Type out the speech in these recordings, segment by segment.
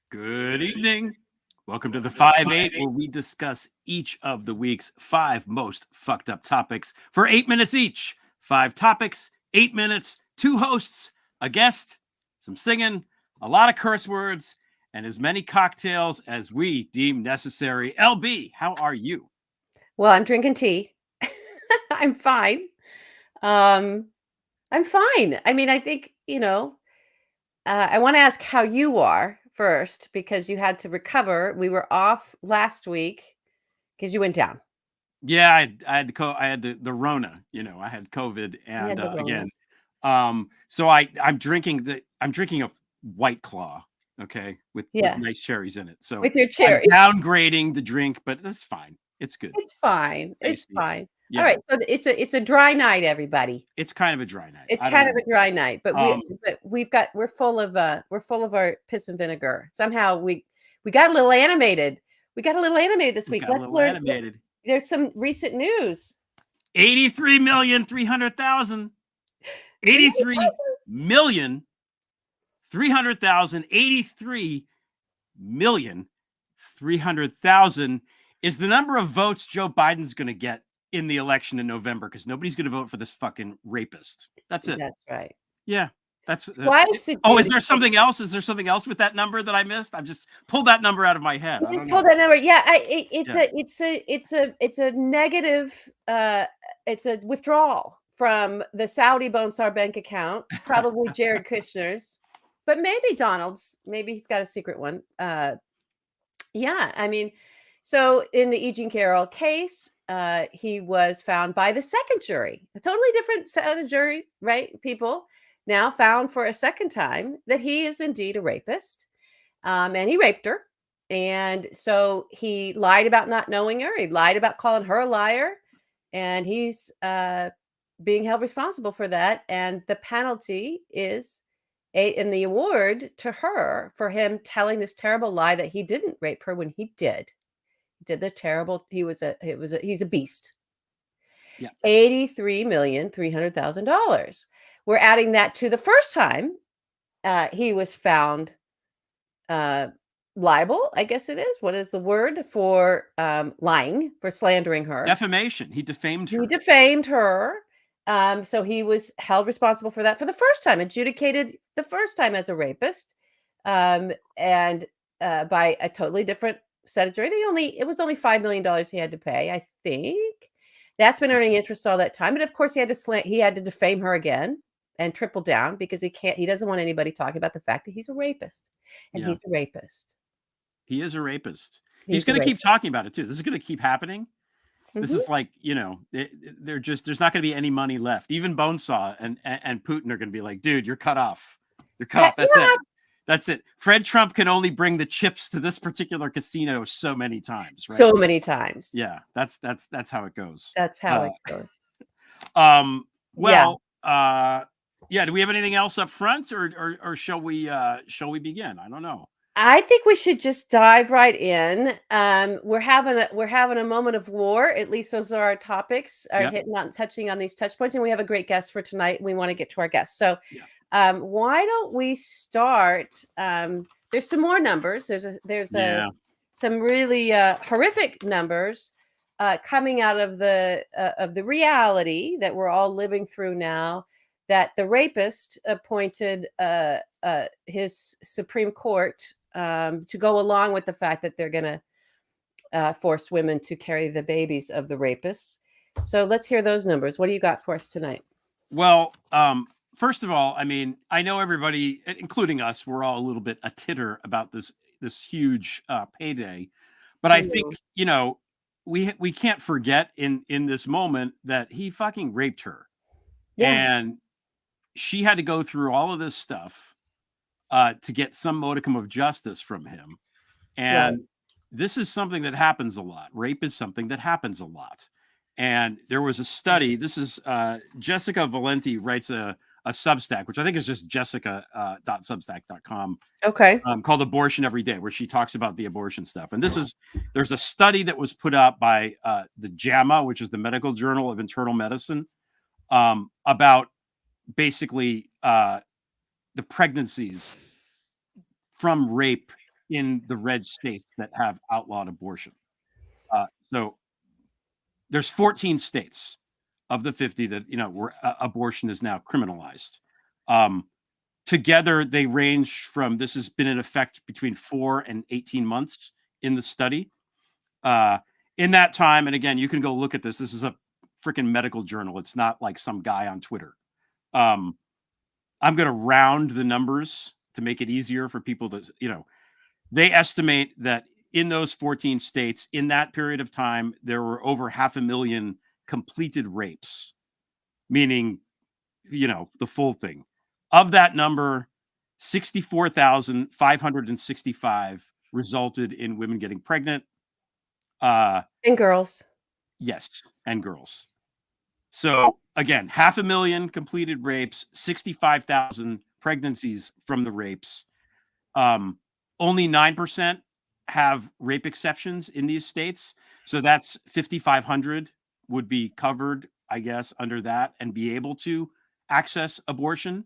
Good evening. Welcome to the 5-8, where we discuss each of the week's 5 most fucked up topics for 8 minutes each. 5 topics, 8 minutes, 2 hosts, a guest, some singing, a lot of curse words, and as many cocktails as we deem necessary. LB, how are you? Well, I'm drinking tea. I'm fine. I'm fine. I mean, I think, I want to ask how you are first because you had to recover. We were off last week because you went down. Yeah, I had the Rona. I had COVID, You had and the again, Rona. so I'm drinking a White Claw, okay, with Yeah, nice cherries in it. So with your I'm cherry. downgrading the drink, but that's fine. It's good. It's fine. It's Tasty. fine. All Yeah, right. So it's a dry night, everybody. it's kind of a dry night. It's I don't kind of know. a dry night, but Um, we're full of our piss and vinegar. Somehow we got a little animated. We got a little animated this we week. got a Let's little learn. animated. There's some recent news. 83,300,000. 83,300,000. 83,300,000 is the number of votes Joe Biden's going to get in the election in November, because nobody's going to vote for this fucking rapist. That's it. That's right. Yeah. That's Twice a Oh, is day. there something else? Is there something else with that number that I missed? I've just pulled that number out of my head. I You don't pull know. that number. Yeah, Yeah. it's a negative. It's a withdrawal from the Saudi Bonsar Bank account. Probably Jared Kushner's, but maybe Donald's. Maybe he's got a secret one. Yeah, I mean, so in the Eugene Carroll case, he was found by the second jury, a totally different set of jury, right? People now found for a second time that he is indeed a rapist, and he raped her. And so he lied about not knowing her. He lied about calling her a liar, and he's being held responsible for that. And the penalty is in the award to her for him telling this terrible lie that he didn't rape her when he did. Did the terrible. He's a beast. Yeah. $83,300,000. We're adding that to the first time he was found liable, I guess it is. What is the word for lying, for slandering her? Defamation. He defamed her. He defamed her. So he was held responsible for that for the first time, adjudicated the first time as a rapist, and by a totally different set of jury. It was only $5 million he had to pay, I think. That's been earning interest all that time, and of course he had to defame her again and triple down because he doesn't want anybody talking about the fact that he's a rapist, and Yeah. he's a rapist. He is a rapist. He's going to keep talking about it too. This is going to keep happening. This is like, there's not going to be any money left. Even Bonesaw and Putin are going to be like, dude, you're cut off. You're cut off. That's it. That's it. Fred Trump can only bring the chips to this particular casino so many times, right? So many times. Yeah, that's how it goes. That's how it goes. Do we have anything else up front, or shall we begin? I don't know. I think we should just dive right in. We're having a moment of war. At least those are our topics. Touching on these touch points, and we have a great guest for tonight. We want to get to our guests. So, why don't we start? There's some more numbers. There's some really horrific numbers coming out of the reality that we're all living through now. That the rapist appointed his Supreme Court to go along with the fact that they're going to force women to carry the babies of the rapists. So let's hear those numbers. What do you got for us tonight? Well, first of all, I mean, I know everybody, including us, we're all a little bit a titter about this huge payday, but I think we can't forget in this moment that he fucking raped her, and she had to go through all of this stuff to get some modicum of justice from him. And this is something that happens a lot. Rape is something that happens a lot. And there was a study. This is Jessica Valenti writes a Substack, which I think is just jessica.substack.com. Okay. Called Abortion Every Day, where she talks about the abortion stuff. And there's a study that was put out by the JAMA, which is the Medical Journal of Internal Medicine, about basically the pregnancies from rape in the red states that have outlawed abortion. So there's 14 states of the 50 that, where abortion is now criminalized. Together, they range from, this has been in effect between 4 and 18 months in the study. In that time, and again, you can go look at this. This is a freaking medical journal. It's not like some guy on Twitter. I'm going to round the numbers to make it easier for people to, they estimate that in those 14 states, in that period of time, there were over 500,000 completed rapes, meaning, the full thing. Of that number, 64,565 resulted in women getting pregnant. And girls. Yes, and girls. So again, 500,000 completed rapes, 65,000 pregnancies from the rapes. Only 9% have rape exceptions in these states. So that's 5,500 would be covered, I guess, under that and be able to access abortion.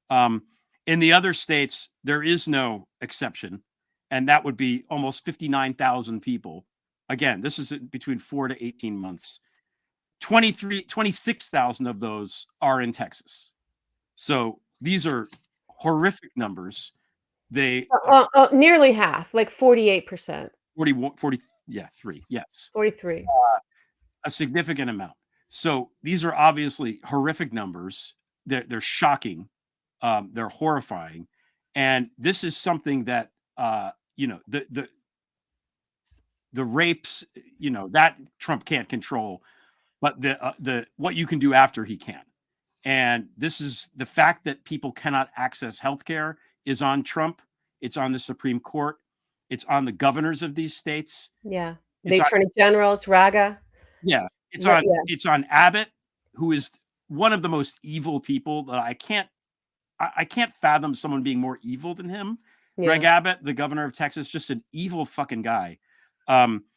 In the other states, there is no exception. And that would be almost 59,000 people. Again, this is between 4 to 18 months. 26,000 of those are in Texas. So these are horrific numbers. They nearly half, like 48%. 40, yeah, 3, yes. 43. A significant amount. So these are obviously horrific numbers. They're shocking. They're horrifying. And this is something that, the rapes, that Trump can't control, but the what you can do after he can. And this is the fact that people cannot access healthcare is on Trump. It's on the Supreme Court. It's on the governors of these states. Yeah. The attorney generals, Raga. Yeah. It's on Abbott, who is one of the most evil people that I can't fathom someone being more evil than him. Yeah. Greg Abbott, the governor of Texas, just an evil fucking guy.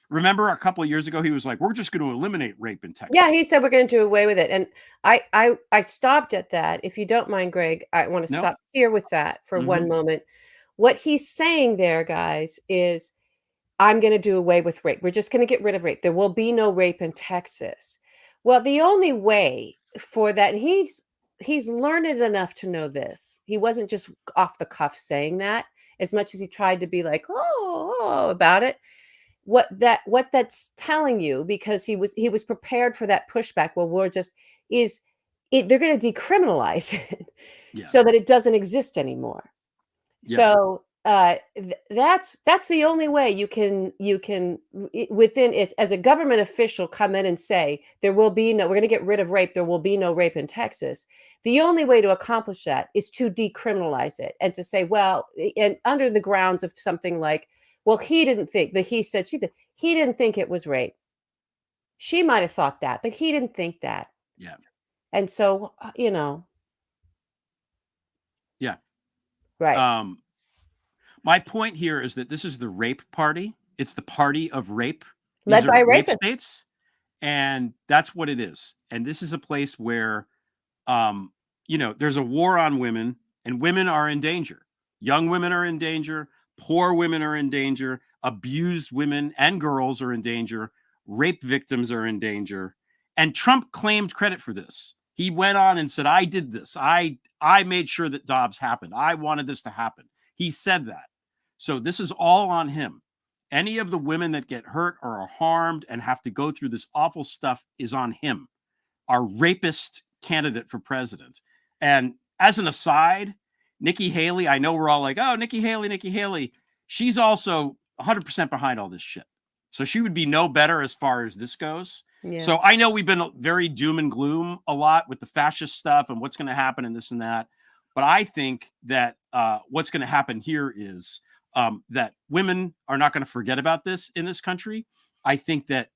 Remember a couple of years ago, he was like, we're just going to eliminate rape in Texas. Yeah, he said we're going to do away with it. And I stopped at that. If you don't mind, Greg, I want to stop here with that for one moment. What he's saying there, guys, is I'm going to do away with rape. We're just going to get rid of rape. There will be no rape in Texas. Well, the only way for that, and he's learned enough to know this. He wasn't just off the cuff saying that, as much as he tried to be like, oh about it. What that's telling you, because he was prepared for that pushback. Well, they're going to decriminalize it so that it doesn't exist anymore. Yeah. So that's the only way you can within it as a government official come in and say we're going to get rid of rape. There will be no rape in Texas. The only way to accomplish that is to decriminalize it and to say, well, and under the grounds of something like, well, he didn't think that he said he didn't think it was rape. She might have thought that, but he didn't think that. Yeah. And so, Yeah. Right. My point here is that this is the rape party. It's the party of rape. Led by rape states. And that's what it is. And this is a place where, there's a war on women, and women are in danger. Young women are in danger. Poor women are in danger. Abused women and girls are in danger. Rape victims are in danger. And Trump claimed credit for this. He went on and said, I did this. I made sure that Dobbs happened. I wanted this to happen. He said that. So this is all on him. Any of the women that get hurt or are harmed and have to go through this awful stuff is on him, our rapist candidate for president. And as an aside, Nikki Haley, I know we're all like, oh, Nikki Haley. She's also 100% behind all this shit. So she would be no better as far as this goes. Yeah. So I know we've been very doom and gloom a lot with the fascist stuff and what's going to happen and this and that. But I think that what's going to happen here is that women are not going to forget about this in this country. I think that,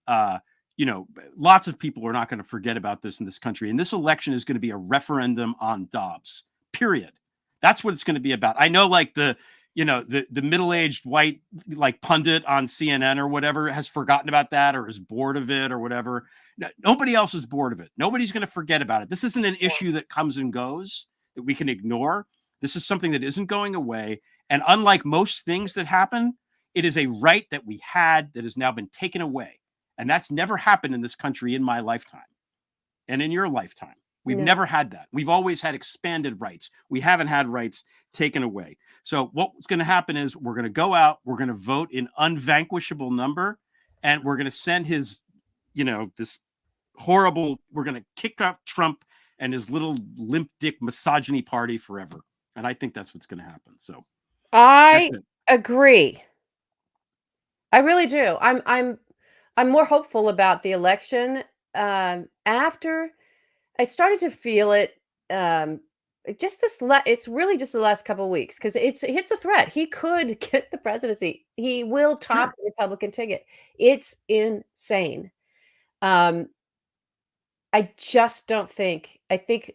lots of people are not going to forget about this in this country. And this election is going to be a referendum on Dobbs, period. That's what it's going to be about. I know, like the middle-aged white like pundit on CNN or whatever has forgotten about that or is bored of it or whatever. Nobody else is bored of it. Nobody's going to forget about it. This isn't an issue that comes and goes that we can ignore. This is something that isn't going away. And unlike most things that happen, it is a right that we had that has now been taken away. And that's never happened in this country in my lifetime and in your lifetime. We've never had that. We've always had expanded rights. We haven't had rights taken away. So what's going to happen is we're going to go out, we're going to vote in unvanquishable number, and we're going to send his, this horrible, we're going to kick out Trump and his little limp dick misogyny party forever. And I think that's what's going to happen. So I agree. I really do. I'm more hopeful about the election. After I started to feel it, it's really just the last couple of weeks, because it's a threat. He could get the presidency. He will top the Republican ticket. It's insane. I just don't think. I think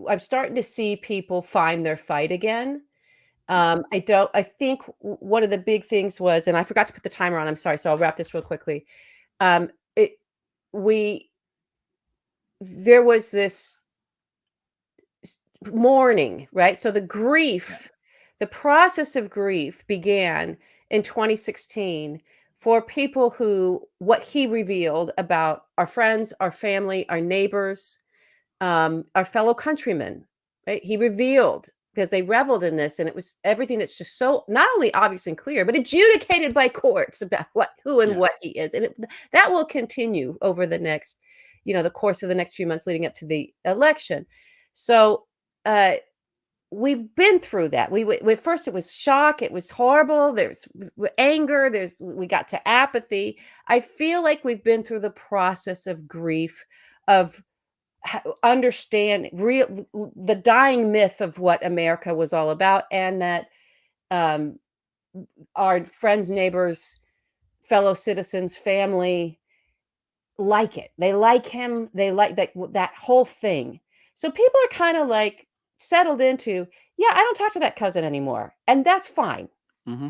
I'm starting to see people find their fight again. I think one of the big things was, and I forgot to put the timer on. I'm sorry, so I'll wrap this real quickly. There was this mourning, right? So the grief, the process of grief began in 2016 for people who, what he revealed about our friends, our family, our neighbors, our fellow countrymen, right? He revealed, because they reveled in this, and it was everything that's just so not only obvious and clear, but adjudicated by courts about who and what he is. And that will continue over the next, the course of the next few months leading up to the election. So we've been through that. We first, it was shock. It was horrible. There's anger. We got to apathy. I feel like we've been through the process of grief, of understand the dying myth of what America was all about, and that our friends, neighbors, fellow citizens, family like it. They like him. They like that whole thing. So people are kind of like settled into, I don't talk to that cousin anymore, and that's fine. Mm-hmm.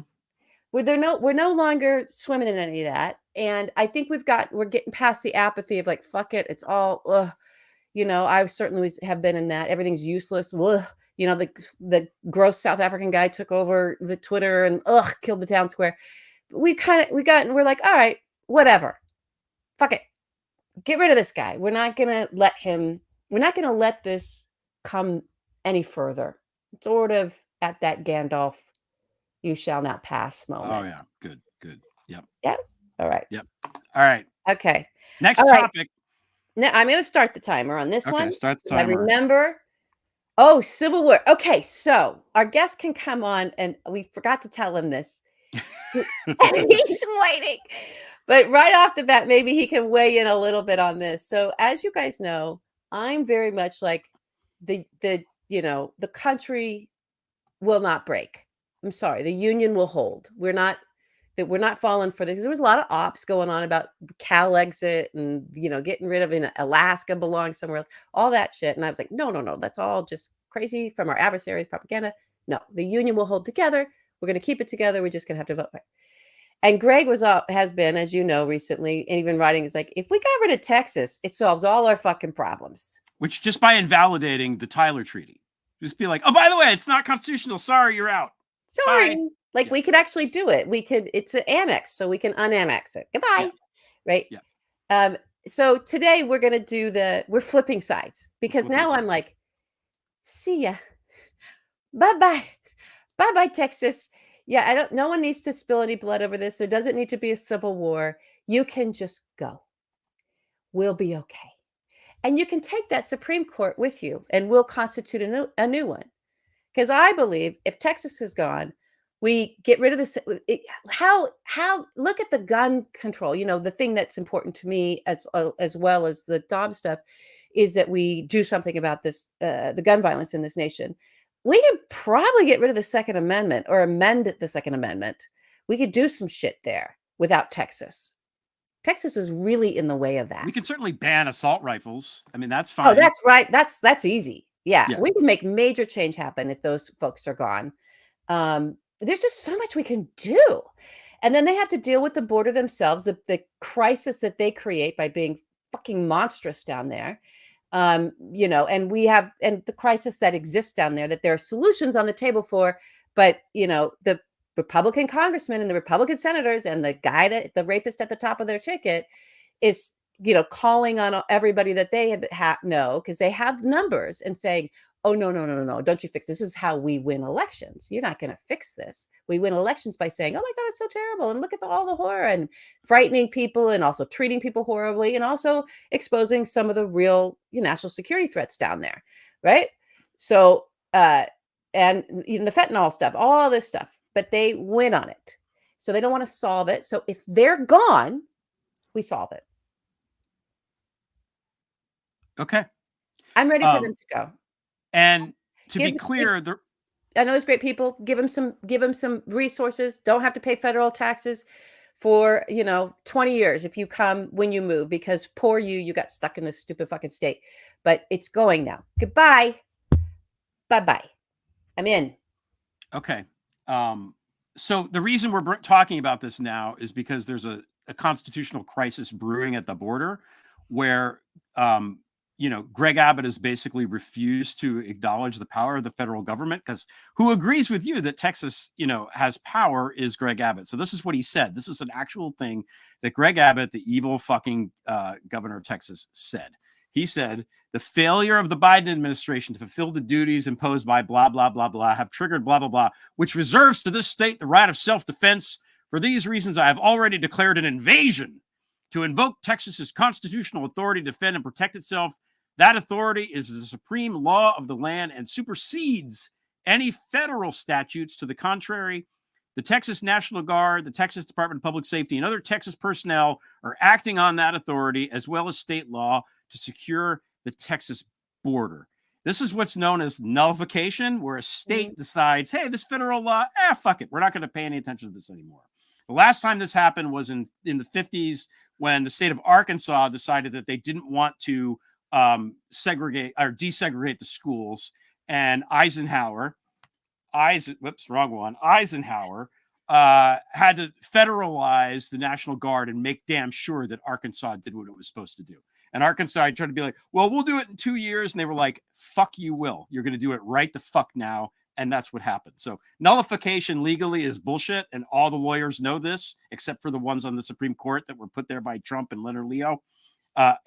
We're no longer swimming in any of that, and I think we're getting past the apathy of like, fuck it, it's all. I certainly have been in that. Everything's useless. Ugh. The gross South African guy took over the Twitter and killed the town square. We're like, all right, whatever. Fuck it. Get rid of this guy. We're not going to let this come any further. It's sort of at that Gandalf, you shall not pass moment. Oh, yeah. Good. Yep. Yep. All right. Yep. All right. Okay. Next topic. Now I'm going to start the timer on this one. Start the timer. I remember. Civil War. Okay, so our guest can come on, and we forgot to tell him this. He's waiting. But right off the bat, maybe he can weigh in a little bit on this. So as you guys know, I'm very much like the country will not break. I'm sorry, the union will hold. We're not falling for this. There was a lot of ops going on about Cal exit and, getting rid of Alaska belongs somewhere else, all that shit. And I was like, no, that's all just crazy from our adversaries' propaganda. No, the union will hold together. We're going to keep it together. We're just going to have to vote. And Greg has been, as you know, recently, and even writing, is like, if we got rid of Texas, it solves all our fucking problems. Which, just by invalidating the Tyler Treaty, just be like, oh, by the way, it's not constitutional. Sorry, you're out. Sorry. Bye. Like, we could actually do it. It's an annex, so we can unannex it. Goodbye. Yeah. Right? Yeah. So today we're going to we're flipping sides, because now I'm like, see ya. Bye-bye. Bye-bye, Texas. Yeah, no one needs to spill any blood over this. There doesn't need to be a civil war. You can just go. We'll be okay. And you can take that Supreme Court with you, and we'll constitute a new one. Because I believe if Texas is gone, we get rid of this. Look at the gun control. The thing that's important to me as well as the Dobbs stuff is that we do something about this, the gun violence in this nation. We could probably get rid of the Second Amendment or amend the Second Amendment. We could do some shit there without Texas. Texas is really in the way of that. We can certainly ban assault rifles. I mean, that's fine. Oh, that's right. That's easy. Yeah. We can make major change happen if those folks are gone. There's just so much we can do. And then they have to deal with the border themselves, the crisis that they create by being fucking monstrous down there. You know, and we have, and the crisis that exists down there, that there are solutions on the table for, but, you know, the Republican congressmen and the Republican senators and the guy that the rapist at the top of their ticket is, you know, calling on everybody that they know, because they have numbers, and saying, oh, no, no, no, no, no, don't you fix this. This is how we win elections. You're not going to fix this. We win elections by saying, oh my God, it's so terrible. And look at all the horror, and frightening people, and also treating people horribly, and also exposing some of the real, you know, national security threats down there. Right. So, and even the fentanyl stuff, all this stuff, but they win on it. So they don't want to solve it. So if they're gone, we solve it. Okay. I'm ready for them to go. And to be clear, I know there's great people. Give them some resources. Don't have to pay federal taxes for, you know, 20 years if you come when you move, because poor you got stuck in this stupid fucking state. But it's going now. Goodbye. Bye-bye. I'm in. Okay. So the reason we're talking about this now is because there's a constitutional crisis brewing at the border, where you know, Greg Abbott has basically refused to acknowledge the power of the federal government, because who agrees with you that Texas, you know, has power is Greg Abbott. So this is what he said. This is an actual thing that Greg Abbott, the evil fucking governor of Texas, said. He said, the failure of the Biden administration to fulfill the duties imposed by blah, blah, blah, blah, have triggered blah, blah, blah, which reserves to this state the right of self-defense. For these reasons, I have already declared an invasion to invoke Texas's constitutional authority to defend and protect itself. That authority is the supreme law of the land and supersedes any federal statutes to the contrary. The Texas National Guard, the Texas Department of Public Safety, and other Texas personnel are acting on that authority, as well as state law, to secure the Texas border. This is what's known as nullification, where a state decides, hey, this federal law, fuck it. We're not going to pay any attention to this anymore. The last time this happened was in the 50s, when the state of Arkansas decided that they didn't want to segregate or desegregate the schools, and Eisenhower had to federalize the National Guard and make damn sure that Arkansas did what it was supposed to do. And Arkansas tried to be like, well, we'll do it in 2 years. And they were like, fuck, you will. You're going to do it right the fuck now. And that's what happened. So nullification legally is bullshit. And all the lawyers know this, except for the ones on the Supreme Court that were put there by Trump and Leonard Leo.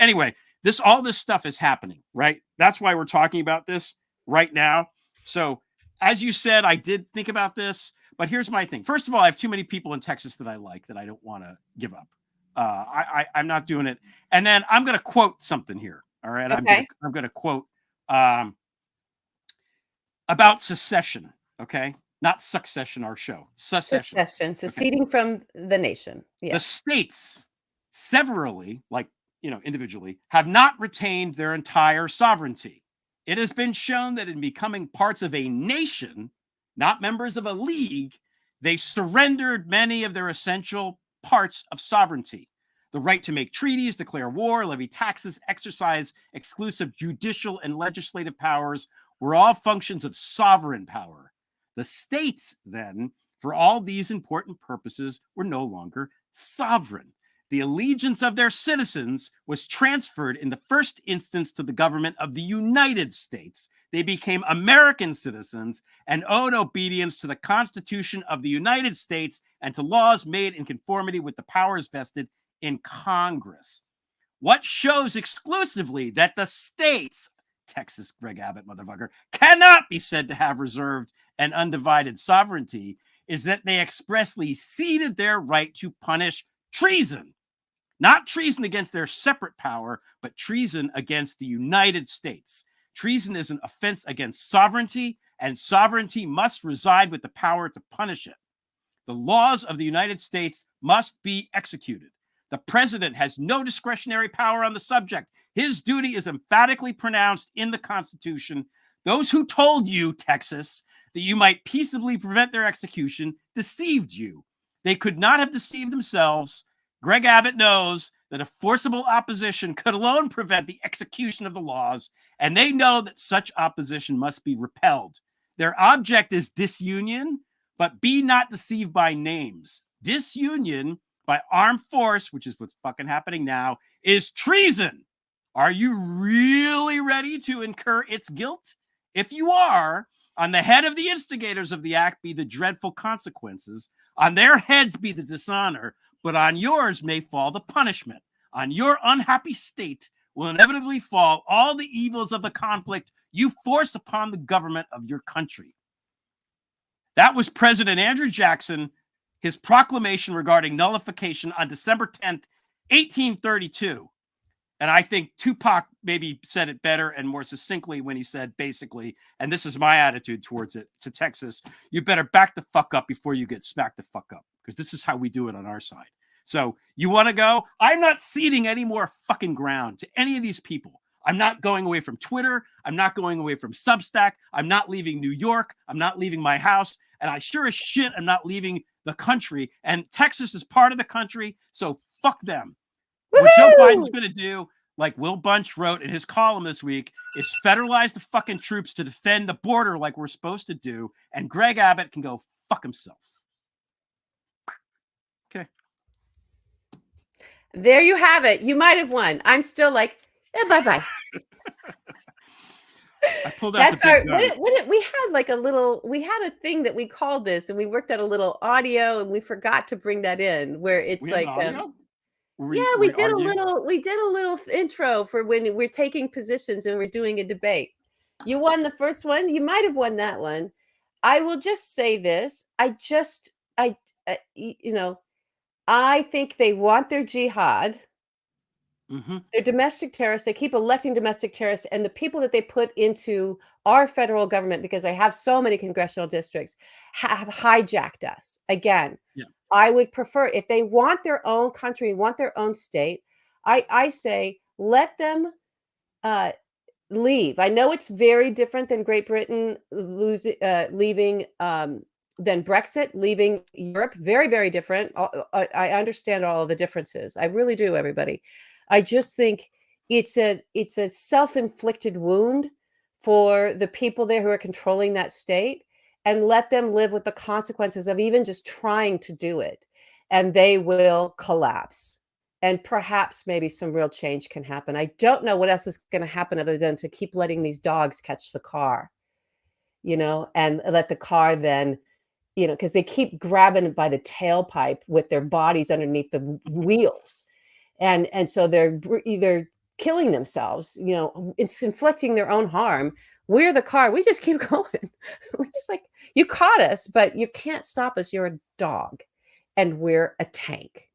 Anyway, all this stuff is happening, right? That's why we're talking about this right now. So as you said, I did think about this, but here's my thing. First of all, I have too many people in Texas that I like that I don't want to give up. I'm not doing it. And then I'm going to quote something here. All right. Okay. I'm going to quote about secession. Okay. Not succession, our show. Secession. Seceding from the nation. Yeah. The states severally, like, you know, individually, have not retained their entire sovereignty. It has been shown that in becoming parts of a nation, not members of a league, they surrendered many of their essential parts of sovereignty. The right to make treaties, declare war, levy taxes, exercise exclusive judicial and legislative powers were all functions of sovereign power. The states, then, for all these important purposes, were no longer sovereign. The allegiance of their citizens was transferred in the first instance to the government of the United States. They became American citizens and owed obedience to the Constitution of the United States and to laws made in conformity with the powers vested in Congress. What shows exclusively that the states, Texas, Greg Abbott, motherfucker, cannot be said to have reserved and undivided sovereignty is that they expressly ceded their right to punish treason. Not treason against their separate power, but treason against the United States. Treason is an offense against sovereignty, and sovereignty must reside with the power to punish it. The laws of the United States must be executed. The president has no discretionary power on the subject. His duty is emphatically pronounced in the Constitution. Those who told you, Texas, that you might peaceably prevent their execution deceived you. They could not have deceived themselves. Greg Abbott knows that a forcible opposition could alone prevent the execution of the laws, and they know that such opposition must be repelled. Their object is disunion, but be not deceived by names. Disunion by armed force, which is what's fucking happening now, is treason. Are you really ready to incur its guilt? If you are, on the head of the instigators of the act be the dreadful consequences. On their heads be the dishonor, but on yours may fall the punishment. On your unhappy state will inevitably fall all the evils of the conflict you force upon the government of your country. That was President Andrew Jackson, his proclamation regarding nullification on December 10th, 1832. And I think Tupac maybe said it better and more succinctly when he said, basically, and this is my attitude towards it, to Texas, you better back the fuck up before you get smacked the fuck up, because this is how we do it on our side. So you want to go? I'm not ceding any more fucking ground to any of these people. I'm not going away from Twitter. I'm not going away from Substack. I'm not leaving New York. I'm not leaving my house. And I sure as shit am not leaving the country. And Texas is part of the country, so fuck them. Woo-hoo! What Joe Biden's going to do, like Will Bunch wrote in his column this week, is federalize the fucking troops to defend the border like we're supposed to do. And Greg Abbott can go fuck himself. Okay. There you have it. You might have won. I'm still like, bye-bye. I pulled out That's the big our, we had like we had a thing that we called this, and we worked out a little audio, and we forgot to bring that in, where it's we like, we did a little intro for when we're taking positions and we're doing a debate. You won the first one. You might have won that one. I will just say this. I think they want their jihad. Mm-hmm. They're domestic terrorists. They keep electing domestic terrorists, and the people that they put into our federal government, because they have so many congressional districts, have hijacked us again. Yeah. I would prefer, if they want their own country, want their own state, I say let them leave. I know it's very different than Great Britain leaving, than Brexit, leaving Europe. Very, very different. I understand all of the differences. I really do, everybody. I just think it's a self-inflicted wound for the people there who are controlling that state, and let them live with the consequences of even just trying to do it, and they will collapse. And perhaps maybe some real change can happen. I don't know what else is going to happen other than to keep letting these dogs catch the car, and let the car then, because they keep grabbing by the tailpipe with their bodies underneath the wheels. And so they're either killing themselves, it's inflicting their own harm. We're the car. We just keep going. We're just like, you caught us, but you can't stop us. You're a dog, and we're a tank.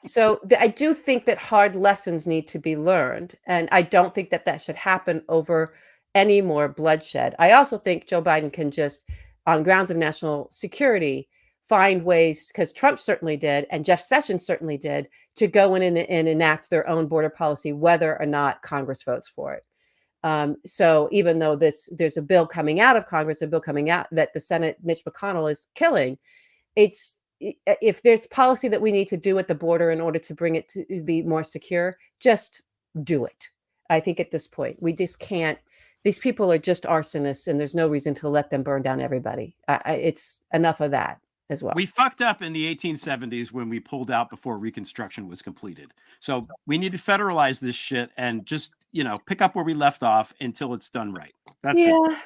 So I do think that hard lessons need to be learned. And I don't think that should happen over any more bloodshed. I also think Joe Biden can just, on grounds of national security, find ways, because Trump certainly did, and Jeff Sessions certainly did, to go in and enact their own border policy, whether or not Congress votes for it. So even though there's a bill coming out of Congress, a bill coming out that the Senate, Mitch McConnell, is killing, if there's policy that we need to do at the border in order to bring it to be more secure, just do it. I think at this point, we just can't. These people are just arsonists, and there's no reason to let them burn down everybody. It's enough of that as well. We fucked up in the 1870s when we pulled out before Reconstruction was completed. So we need to federalize this shit and just, pick up where we left off until it's done right. That's it.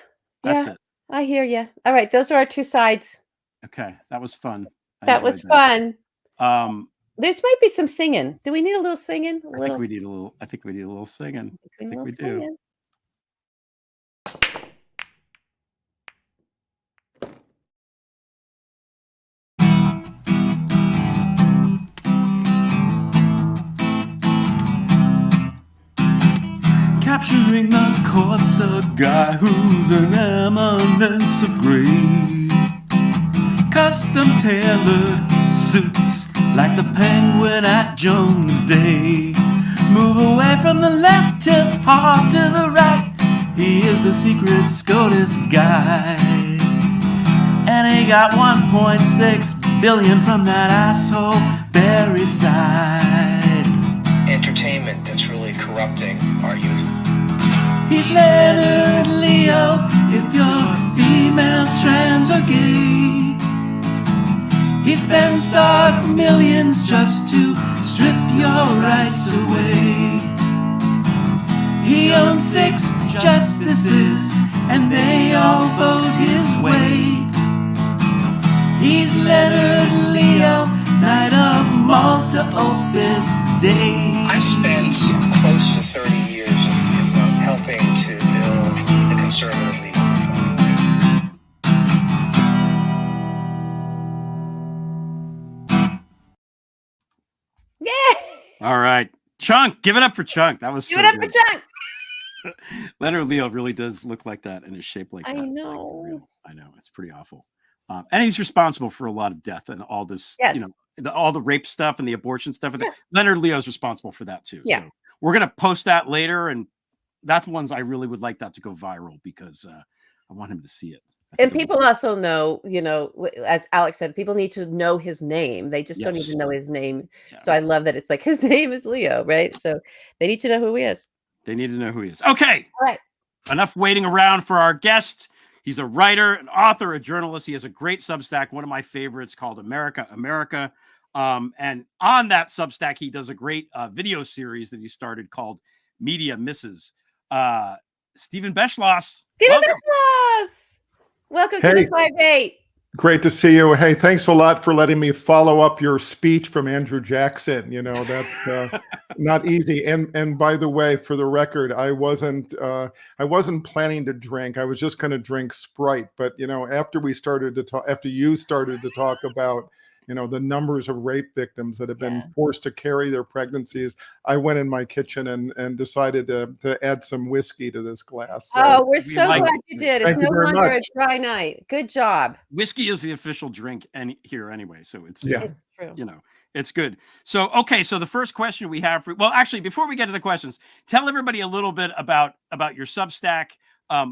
That's it. I hear you. All right. Those are our two sides. Okay. That was fun. That was fun. There's might be some singing. Do we need a little singing? I think we need a little singing. I think we do. Capturing the courts, a guy who's an eminence of grace. Custom tailored suits like the penguin at Jones Day. Move away from the left, tip hard to the right. He is the secret SCOTUS guy. And he got 1.6 billion from that asshole Barry side. Entertainment that's really corrupting our youth. He's Leonard Leo if you're female, trans, or gay. He spends dark millions just to strip your rights away. He owns 6 justices, and they all vote his way. He's Leonard Leo, Knight of Malta, Opus Dei. I spent close to 30 years of helping to build the conservative legal reform. Yeah. All right. Chunk, give it up for Chunk. That was Give so it up good. for Chunk. Leonard Leo really does look like that and is shaped like that. I like, know. for real. I know. It's pretty awful. And he's responsible for a lot of death and all this, Yes. you know, all the rape stuff and the abortion stuff. Yeah. Leonard Leo's responsible for that too. Yeah. So we're going to post that later. And that's ones I really would like that to go viral because I want him to see it. And people also know, you know, as Alex said, people need to know his name. They just don't Yes. even know his name. Yeah. So I love that it's like his name is Leo, right? So they need to know who he is. They need to know who he is. Okay. All right. Enough waiting around for our guest. He's a writer, an author, a journalist. He has a great Substack, one of my favorites called America, America. And on that Substack, he does a great video series that he started called Media Misses. Stephen Beschloss. Stephen Welcome. Beschloss! Welcome to Hey. the 5-8. Great to see you. Hey, thanks a lot for letting me follow up your speech from Andrew Jackson. You know, that's not easy. And by the way, for the record, I wasn't planning to drink. I was just going to drink Sprite. But, you know, after you started to talk about, you know, the numbers of rape victims that have been forced to carry their pregnancies, I went in my kitchen and decided to add some whiskey to this glass. So, Oh, we're so like glad you did. It's Thank you no very longer much. a dry night. Good job. Whiskey is the official drink here anyway. So it's, Yeah. It's true. you know, it's good. So, okay. So the first question we have well, actually, before we get to the questions, tell everybody a little bit about your Substack,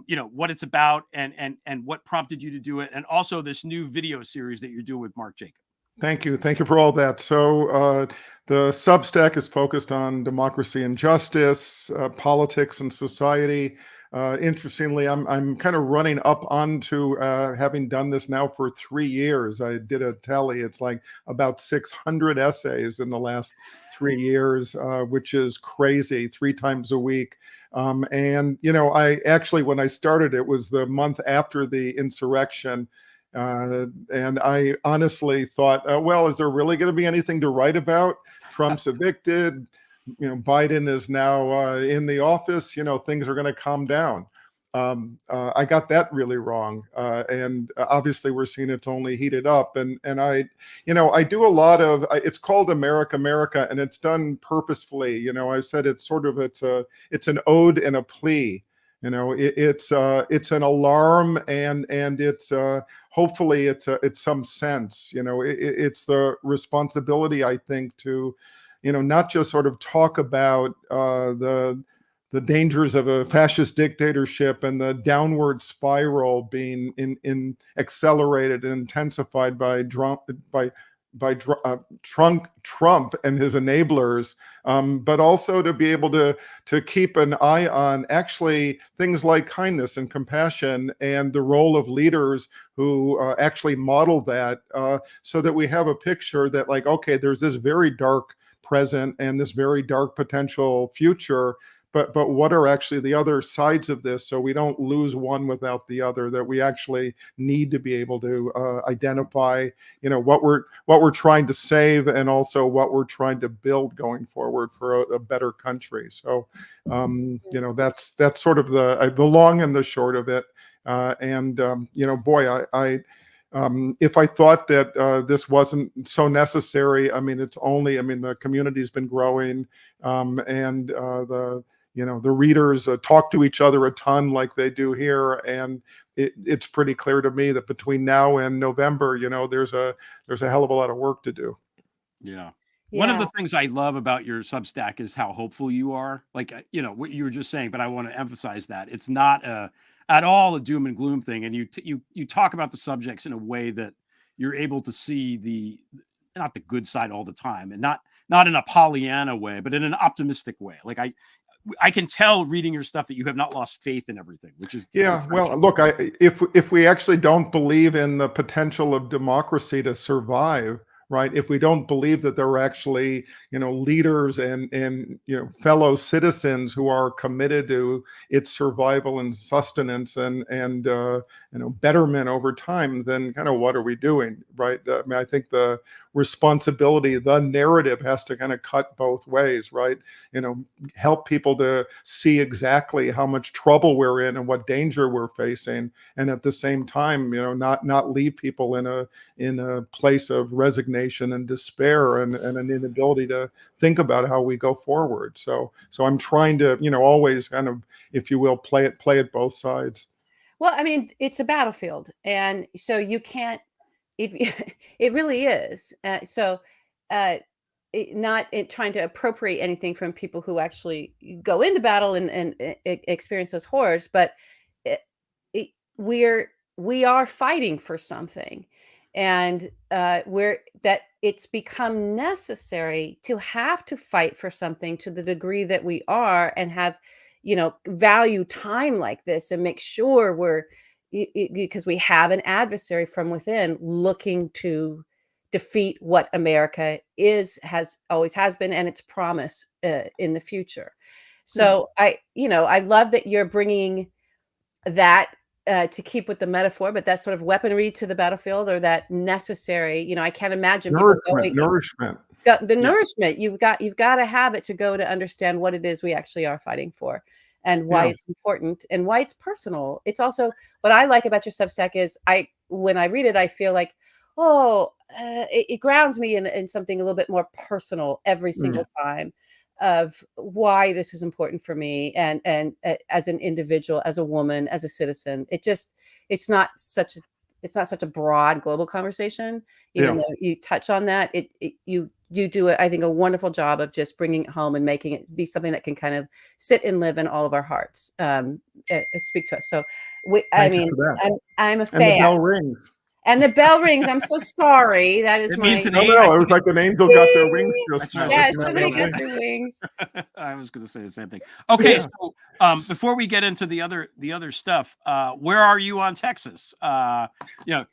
you know, what it's about and what prompted you to do it. And also this new video series that you're doing with Mark Jacob. Thank you. Thank you for all that. So the Substack is focused on democracy and justice, politics and society. Interestingly, I'm kind of running up onto having done this now for 3 years. I did a tally. It's like about 600 essays in the last 3 years, which is crazy, 3 times a week. And, you know, I actually, when I started, it was the month after the insurrection. And I honestly thought, well, is there really going to be anything to write about? Trump's evicted, you know, Biden is now in the office, you know, things are going to calm down. I got that really wrong. And obviously we're seeing it's only heated up. And I, you know, I do a lot of, it's called America, America, and it's done purposefully. You know, I said it's sort of, it's an ode and a plea. You know, it's an alarm and it's hopefully it's some sense. You know, it's the responsibility, I think, to, you know, not just sort of talk about the dangers of a fascist dictatorship and the downward spiral being in accelerated and intensified by Trump and his enablers, but also to be able to keep an eye on actually things like kindness and compassion and the role of leaders who actually model that, so that we have a picture that, like, okay, there's this very dark present and this very dark potential future, but what are actually the other sides of this, so we don't lose one without the other, that we actually need to be able to identify, you know, what we're trying to save and also what we're trying to build going forward for a better country. So you know, that's sort of the long and the short of it. You know, boy, I if I thought that this wasn't so necessary, I mean, the community's been growing, and you know, the readers talk to each other a ton like they do here, and it's pretty clear to me that between now and November, you know, there's a hell of a lot of work to do. Yeah. Yeah. One of the things I love about your Substack is how hopeful you are. Like, you know, what you were just saying, but I want to emphasize that it's not at all a doom and gloom thing. And you talk about the subjects in a way that you're able to see not the good side all the time, and not in a Pollyanna way, but in an optimistic way. Like I can tell reading your stuff that you have not lost faith in everything, which is Yeah, well, refreshing. look, if we actually don't believe in the potential of democracy to survive, right? If we don't believe that there are actually, leaders and fellow citizens who are committed to its survival and sustenance and betterment over time, then kind of what are we doing, right? I mean, I think the responsibility, the narrative has to kind of cut both ways, right? Help people to see exactly how much trouble we're in and what danger we're facing, and at the same time, not leave people in a place of resignation and despair and an inability to think about how we go forward. So I'm trying to always kind of, if you will, play it both sides. Well, I mean, it's a battlefield, and so you can't. If it really is, not trying to appropriate anything from people who actually go into battle and experience those horrors, but it, we are fighting for something, and it's become necessary to have to fight for something to the degree that we are, and have value time like this, and make sure we're because we have an adversary from within looking to defeat what America always has been, and its promise in the future. So I love that you're bringing that to keep with the metaphor, but that sort of weaponry to the battlefield, or that necessary. I can't imagine Nourishment. the nourishment. You've got to have it to go to understand what it is we actually are fighting for, and why it's important, and why it's personal. It's also what I like about your Substack is when I read it, I feel like, it grounds me in something a little bit more personal every single time, of why this is important for me, and as an individual, as a woman, as a citizen. It's not such a broad global conversation, even though you touch on that. You do I think a wonderful job of just bringing it home and making it be something that can kind of sit and live in all of our hearts, speak to us. So I'm a fan. And the bell rings. And the bell rings. I'm so sorry. That is It my. means an No, it was like an angel got their wings just now. Yes, somebody got their wings. I was going to say the same thing. Okay, so before we get into the other stuff, where are you on Texas? What do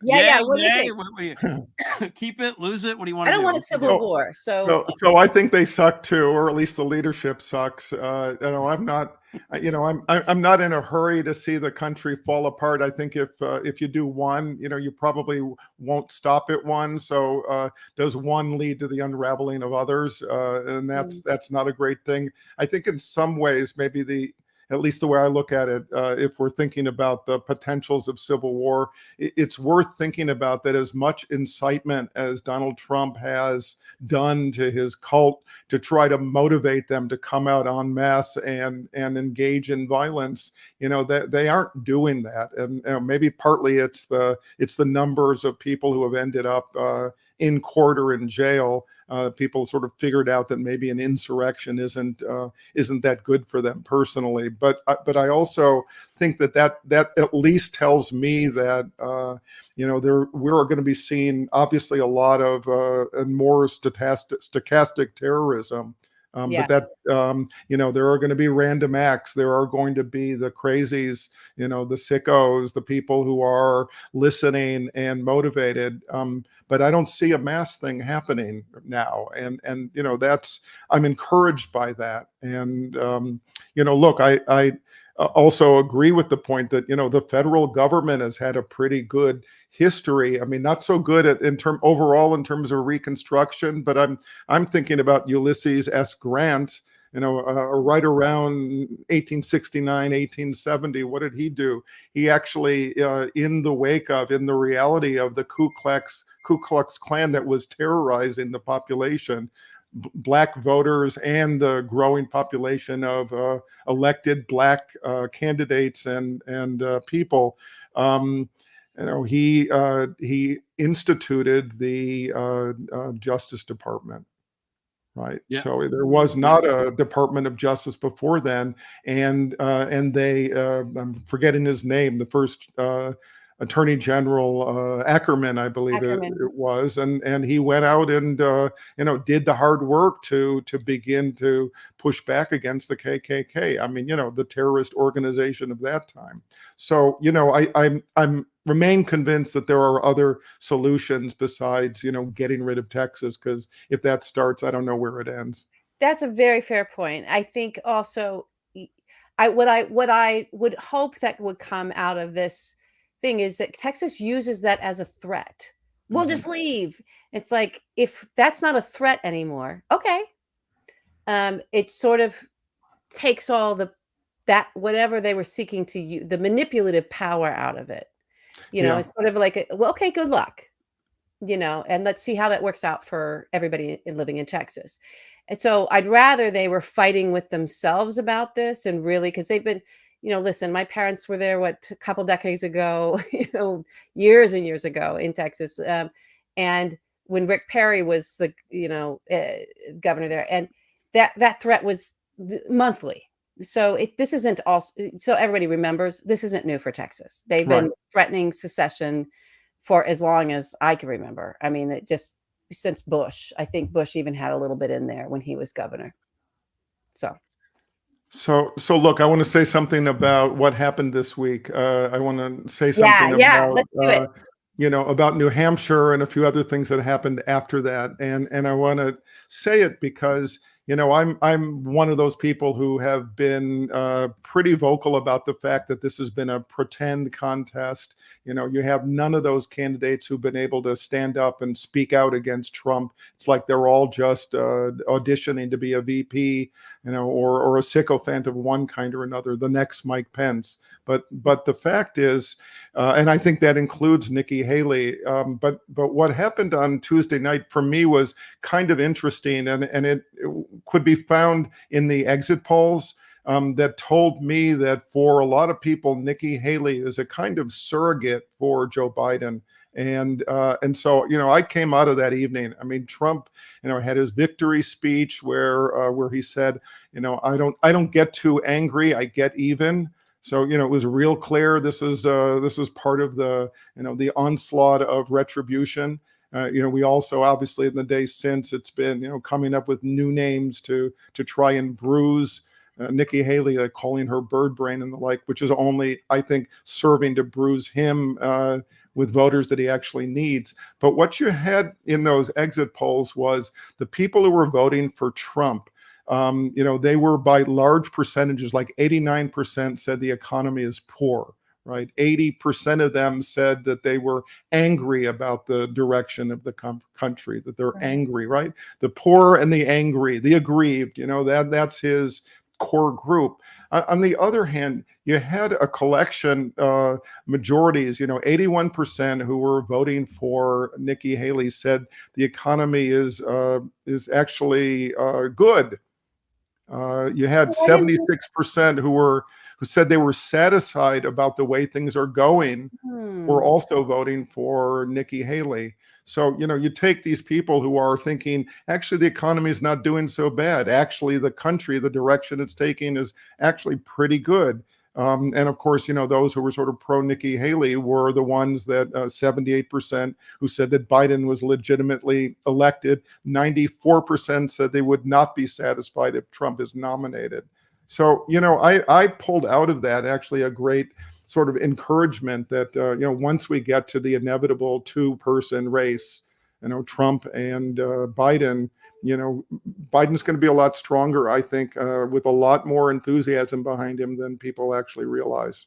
you think? Keep it, lose it. What do you want? I don't want a civil war. So I think they suck too, or at least the leadership sucks. I'm not. I'm not in a hurry to see the country fall apart. I think if you do one, you probably won't stop at one. So does one lead to the unraveling of others? And that's not a great thing. I think in some ways, maybe at least the way I look at it, if we're thinking about the potentials of civil war, it's worth thinking about that as much incitement as Donald Trump has done to his cult to try to motivate them to come out en masse and engage in violence, that they aren't doing that. And maybe partly it's the numbers of people who have ended up in court or in jail. People sort of figured out that maybe an insurrection isn't that good for them personally. But I also think that at least tells me that we're going to be seeing obviously a lot of and more stochastic terrorism. But that there are going to be random acts. There are going to be the crazies, the sickos, the people who are listening and motivated. But I don't see a mass thing happening now, and I'm encouraged by that. And look, I also agree with the point that the federal government has had a pretty good history. I mean, not so good overall in terms of Reconstruction, but I'm thinking about Ulysses S. Grant. Right around 1869, 1870, what did he do? He actually, in the reality of the Ku Klux Klan that was terrorizing the population, Black voters and the growing population of elected Black candidates and people. He instituted the Justice Department. Right. Yeah. So there was not a Department of Justice before then. And they, I'm forgetting his name, the first Attorney General Ackerman, I believe Ackerman. it was, and he went out and did the hard work to begin to push back against the KKK. I mean, the terrorist organization of that time. So I'm remain convinced that there are other solutions besides getting rid of Texas, because if that starts, I don't know where it ends. That's a very fair point. I think also, what I would hope that would come out of this thing is that Texas uses that as a threat. We'll just leave. It's like, if that's not a threat anymore, okay. It sort of takes all that whatever they were seeking to use, the manipulative power out of it. It's sort of like, well, okay, good luck. And let's see how that works out for everybody living in Texas. And so I'd rather they were fighting with themselves about this, and really, because they've been, listen, my parents were there, a couple decades ago, years and years ago in Texas. And when Rick Perry was the, governor there, and that threat was monthly. So this isn't also, so everybody remembers, this isn't new for Texas. They've been threatening secession for as long as I can remember. I mean, it just since Bush. I think Bush even had a little bit in there when he was governor. So look, I want to say something about what happened this week. I want to say something about let's do it. About New Hampshire and a few other things that happened after that. And I want to say it because I'm one of those people who have been pretty vocal about the fact that this has been a pretend contest. You have none of those candidates who've been able to stand up and speak out against Trump. It's like they're all just auditioning to be a VP, or a sycophant of one kind or another, the next Mike Pence. But the fact is, and I think that includes Nikki Haley. But what happened on Tuesday night for me was kind of interesting, and it could be found in the exit polls. That told me that for a lot of people, Nikki Haley is a kind of surrogate for Joe Biden. And so, I came out of that evening. I mean, Trump, had his victory speech where he said, I don't get too angry, I get even. So, it was real clear. This is part of the, the onslaught of retribution. We also, obviously, in the days since, it's been, coming up with new names to try and bruise Nikki Haley, calling her bird brain and the like, which is only, I think, serving to bruise him with voters that he actually needs. But what you had in those exit polls was the people who were voting for Trump. They were by large percentages, like 89% said the economy is poor. Right, 80% of them said that they were angry about the direction of the country, that they're angry. Right, the poor and the angry, the aggrieved. That's his core group. On the other hand, you had a collection, majorities. 81% who were voting for Nikki Haley said the economy is actually good. You had 76% who said they were satisfied about the way things are going, were also voting for Nikki Haley. So, you take these people who are thinking, actually, the economy is not doing so bad. Actually, the country, the direction it's taking is actually pretty good. And of course, those who were sort of pro Nikki Haley were the ones that 78% who said that Biden was legitimately elected. 94% said they would not be satisfied if Trump is nominated. So, I pulled out of that actually a great sort of encouragement that, once we get to the inevitable two-person race, Trump and Biden, Biden's going to be a lot stronger, I think, with a lot more enthusiasm behind him than people actually realize.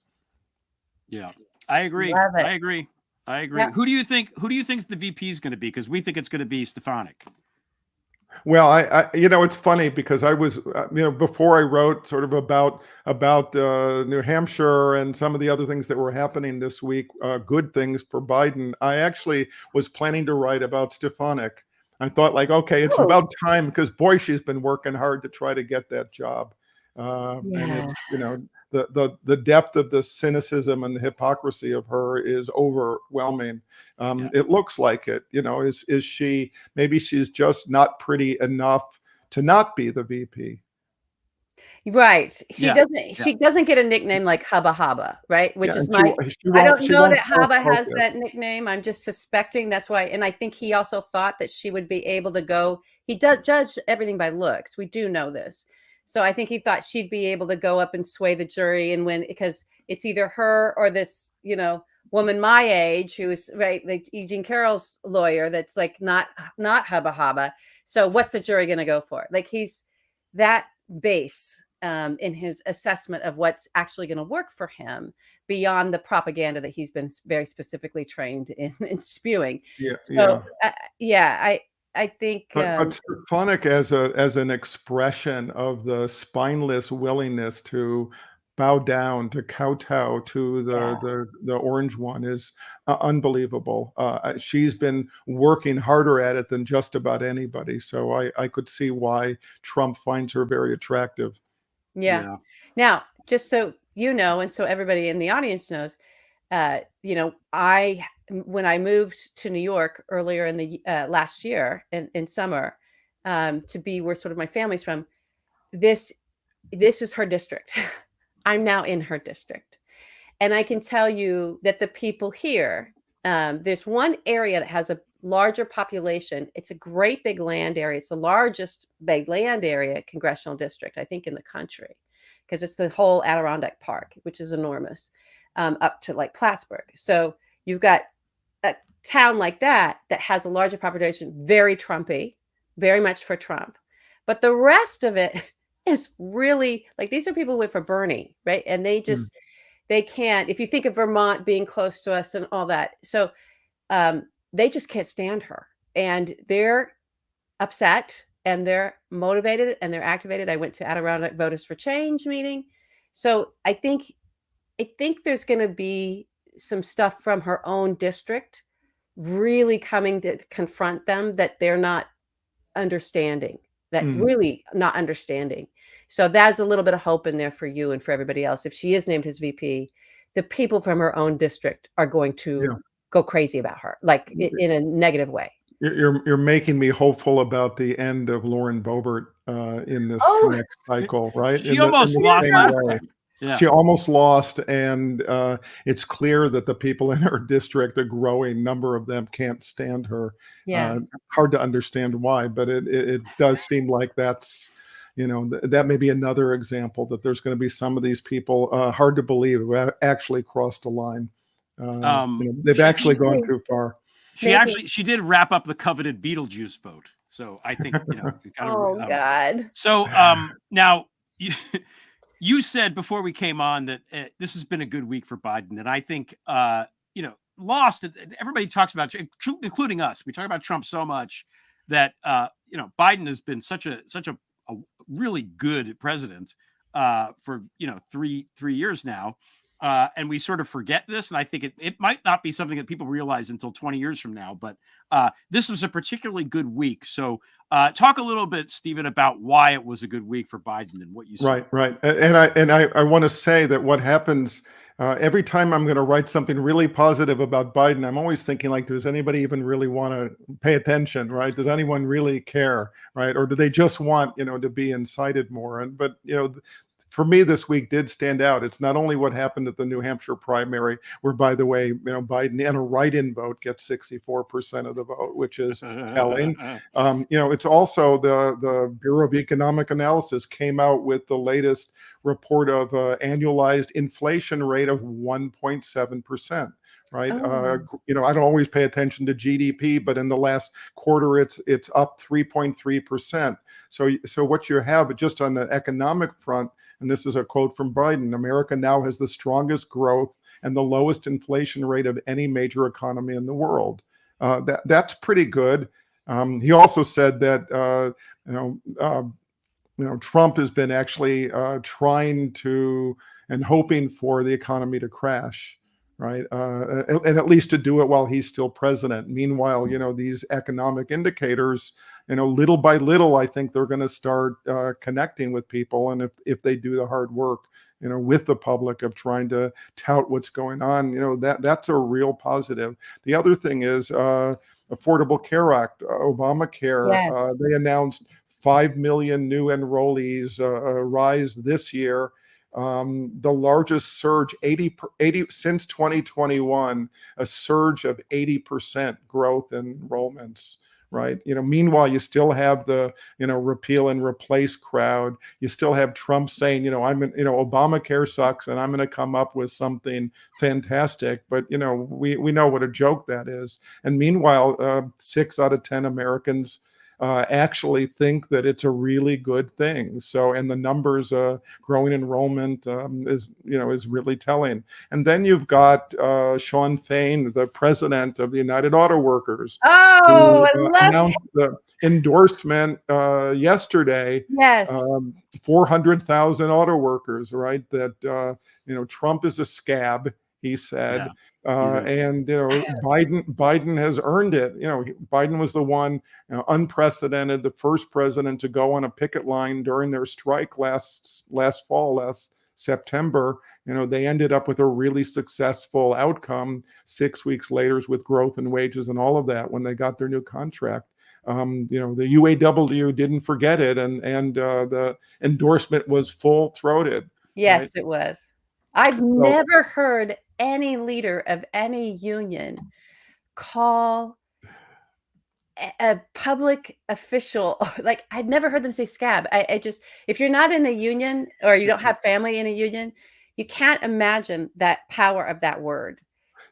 Yeah, I agree. I agree. Yeah. Who do you think the VP is going to be? Because we think it's going to be Stefanik. Well, I it's funny because I was, before I wrote sort of about New Hampshire and some of the other things that were happening this week, good things for Biden, I actually was planning to write about Stefanik. I thought, like, okay, it's about time, because boy, she's been working hard to try to get that job. And it's, the depth of the cynicism and the hypocrisy of her is overwhelming. It looks like it. Is she, maybe she's just not pretty enough to not be the VP. Right. She Yeah, doesn't she doesn't get a nickname like Hubba Hubba, right? Which Yeah, is and she, my she I won't don't know that self Hubba has focus. that nickname. I'm just suspecting that's why. And I think he also thought that she would be able to go. He does judge everything by looks. We do know this. So I think he thought she'd be able to go up and sway the jury and win, because it's either her or this, woman my age who's right, like Eugene Carroll's lawyer, that's like not Hubba Hubba. So what's the jury going to go for? Like, he's that base in his assessment of what's actually going to work for him beyond the propaganda that he's been very specifically trained in spewing. Yeah, So yeah. I think But Stefanik as an expression of the spineless willingness to bow down, to kowtow to yeah. the orange one is unbelievable. She's been working harder at it than just about anybody. So I could see why Trump finds her very attractive. Yeah. Now, just so you know, and so everybody in the audience knows, when I moved to New York earlier in the last year in summer, to be where sort of my family's from, this is her district. I'm now in her district, and I can tell you that the people here, there's one area that has a larger population. It's a great big land area. It's the largest big land area congressional district, I think, in the country, because it's the whole Adirondack Park, which is enormous, up to like Plattsburgh. So you've got a town like that has a larger population, very Trumpy, very much for Trump. But the rest of it is really like, these are people who went for Bernie, right? And they just, they can't, if you think of Vermont being close to us and all that. So they just can't stand her, and they're upset and they're motivated and they're activated. I went to Adirondack Voters for Change meeting. So I think there's going to be some stuff from her own district really coming to confront them that they're not understanding, really not understanding. So that's a little bit of hope in there for you and for everybody else. If she is named as VP, the people from her own district are going to go crazy about her, like in a negative way. You're making me hopeful about the end of Lauren Boebert in this next cycle, right? She almost lost last time. Yeah. She almost lost, and it's clear that the people in her district, a growing number of them, can't stand her. Yeah. Hard to understand why, but it does seem like that's, that may be another example that there's going to be some of these people, hard to believe, who actually crossed the line. They've actually gone too far. She did wrap up the coveted Beetlejuice vote. So I think, God. So now you said before we came on that this has been a good week for Biden. And I think, lost, everybody talks about, including us. We talk about Trump so much that, Biden has been such a really good president for, 3 years now. And we sort of forget this. And I think it might not be something that people realize until 20 years from now, but this was a particularly good week. So talk a little bit, Stephen, about why it was a good week for Biden and what you saw. Right. And I want to say that what happens every time I'm going to write something really positive about Biden, I'm always thinking, like, does anybody even really want to pay attention, right? Does anyone really care, right? Or do they just want, to be incited more? But for me, this week did stand out. It's not only what happened at the New Hampshire primary, where, by the way, Biden in a write-in vote gets 64% of the vote, which is telling. It's also the Bureau of Economic Analysis came out with the latest report of annualized inflation rate of 1.7%. Right. I don't always pay attention to GDP, but in the last quarter, it's up 3.3%. So what you have just on the economic front, and this is a quote from Biden, America now has the strongest growth and the lowest inflation rate of any major economy in the world. That's pretty good. He also said that Trump has been actually trying to and hoping for the economy to crash. Right. And at least to do it while he's still president. Meanwhile, these economic indicators, little by little, I think they're going to start connecting with people. And if they do the hard work, with the public of trying to tout what's going on, that's a real positive. The other thing is Affordable Care Act, Obamacare. Yes. They announced 5 million new enrollees rise this year. The largest surge, 80 since 2021, a surge of 80% growth in enrollments, right? Meanwhile, you still have the, repeal and replace crowd. You still have Trump saying, Obamacare sucks and I'm going to come up with something fantastic. But, we know what a joke that is. And meanwhile, 6 out of 10 Americans actually think that it's a really good thing. So, and the numbers, growing enrollment is really telling. And then you've got Sean Fain, the president of the United Auto Workers, Oh, I who love announced the endorsement yesterday. Yes. 400,000 auto workers, right? That Trump is a scab, he said. Yeah. And Biden has earned it. Biden was the one, unprecedented, the first president to go on a picket line during their strike last September. They ended up with a really successful outcome 6 weeks later with growth in wages and all of that when they got their new contract. The UAW didn't forget it, and the endorsement was full-throated. Yes, right? it was. I've never heard any leader of any union call a public official, like, I've never heard them say scab. I just, if you're not in a union or you don't have family in a union, you can't imagine that power of that word.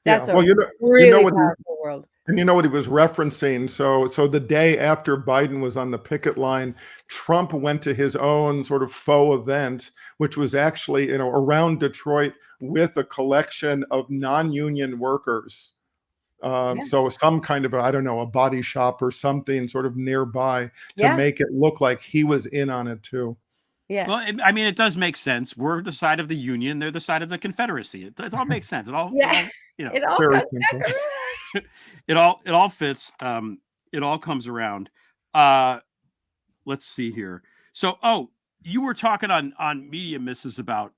That's really powerful word. And you know what he was referencing? So the day after Biden was on the picket line, Trump went to his own sort of faux event, which was actually, around Detroit with a collection of non-union workers. So some kind of, a body shop or something sort of nearby to make it look like he was in on it too. Yeah. Well, it does make sense. We're the side of the Union. They're the side of the Confederacy. It all makes sense. It all Very simple. It all fits. It all comes around. Let's see here. So, you were talking on Media Misses about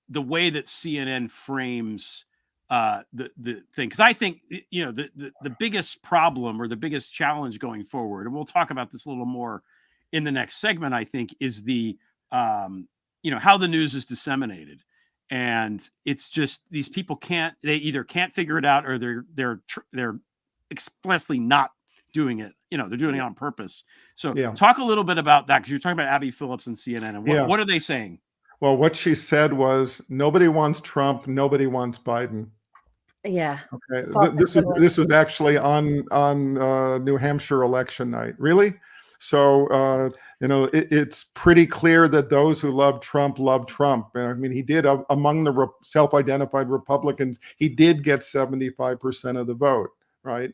the way that CNN frames the thing, because I think the biggest problem or the biggest challenge going forward, and we'll talk about this a little more in the next segment, I think, is the how the news is disseminated. And it's just, these people they either can't figure it out, or they're explicitly not doing it. They're doing it on purpose. So talk a little bit about that, because you're talking about Abby Phillips and CNN, and what are they saying? Well, what she said was, nobody wants Trump, nobody wants Biden. Yeah. Okay. This is actually on New Hampshire election night. Really? So, it's pretty clear that those who love Trump love Trump. And he did, among the self-identified Republicans, he did get 75% of the vote, right?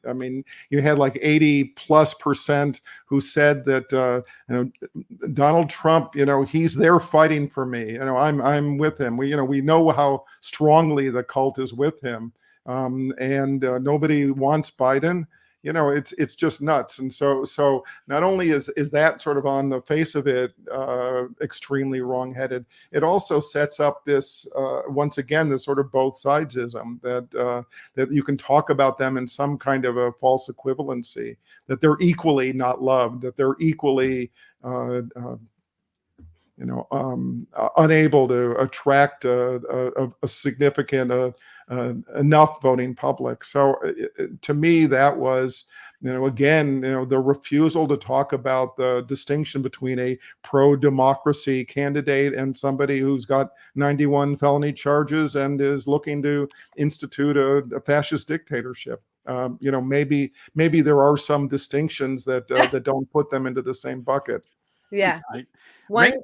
You had like 80+% who said that, Donald Trump, he's there fighting for me. I'm with him. We know how strongly the cult is with him. And nobody wants Biden. It's just nuts. And so not only is that sort of on the face of it extremely wrongheaded, it also sets up this once again this sort of both sidesism that you can talk about them in some kind of a false equivalency, that they're equally not loved, that they're equally unable to attract a significant enough voting public. So to me, that was, again, the refusal to talk about the distinction between a pro-democracy candidate and somebody who's got 91 felony charges and is looking to institute a fascist dictatorship. Maybe there are some distinctions that don't put them into the same bucket. Yeah.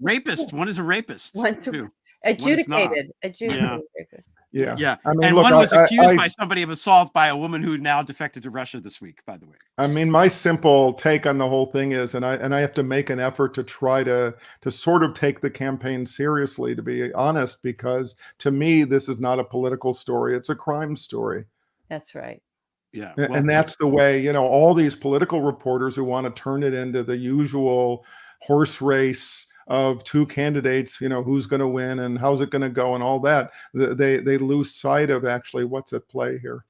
Rapist. One is a rapist. Too. Adjudicated rapist. Yeah. And one was accused by somebody of assault by a woman who now defected to Russia this week, by the way. My simple take on the whole thing is, and I have to make an effort to try to sort of take the campaign seriously, to be honest, because to me, this is not a political story. It's a crime story. That's right. Yeah. And that's the way, all these political reporters who want to turn it into the usual horse race of two candidates, who's going to win and how's it going to go and all that, they lose sight of actually what's at play here.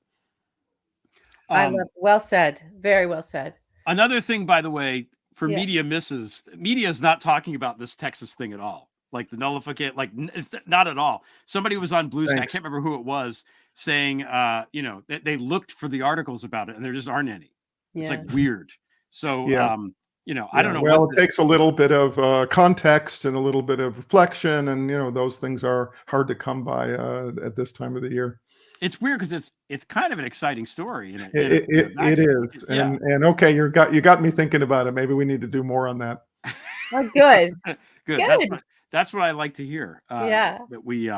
Well said. Very well said. Another thing, by the way, for Yeah. media misses, media is not talking about this Texas thing at all. Like the nullification, like it's not at all. Somebody was on Blue Sky, I Thanks. can't remember who it was, saying, they looked for the articles about it and there just aren't any. It's Yeah. like weird. So, Yeah. I don't know. Well, what it takes a little bit of context and a little bit of reflection, and those things are hard to come by at this time of the year. it's weird because it's kind of an exciting story. It is, Yeah. and okay, you got me thinking about it. Maybe we need to do more on that. Oh, good. Good. Good. That's what I like to hear. Yeah. That we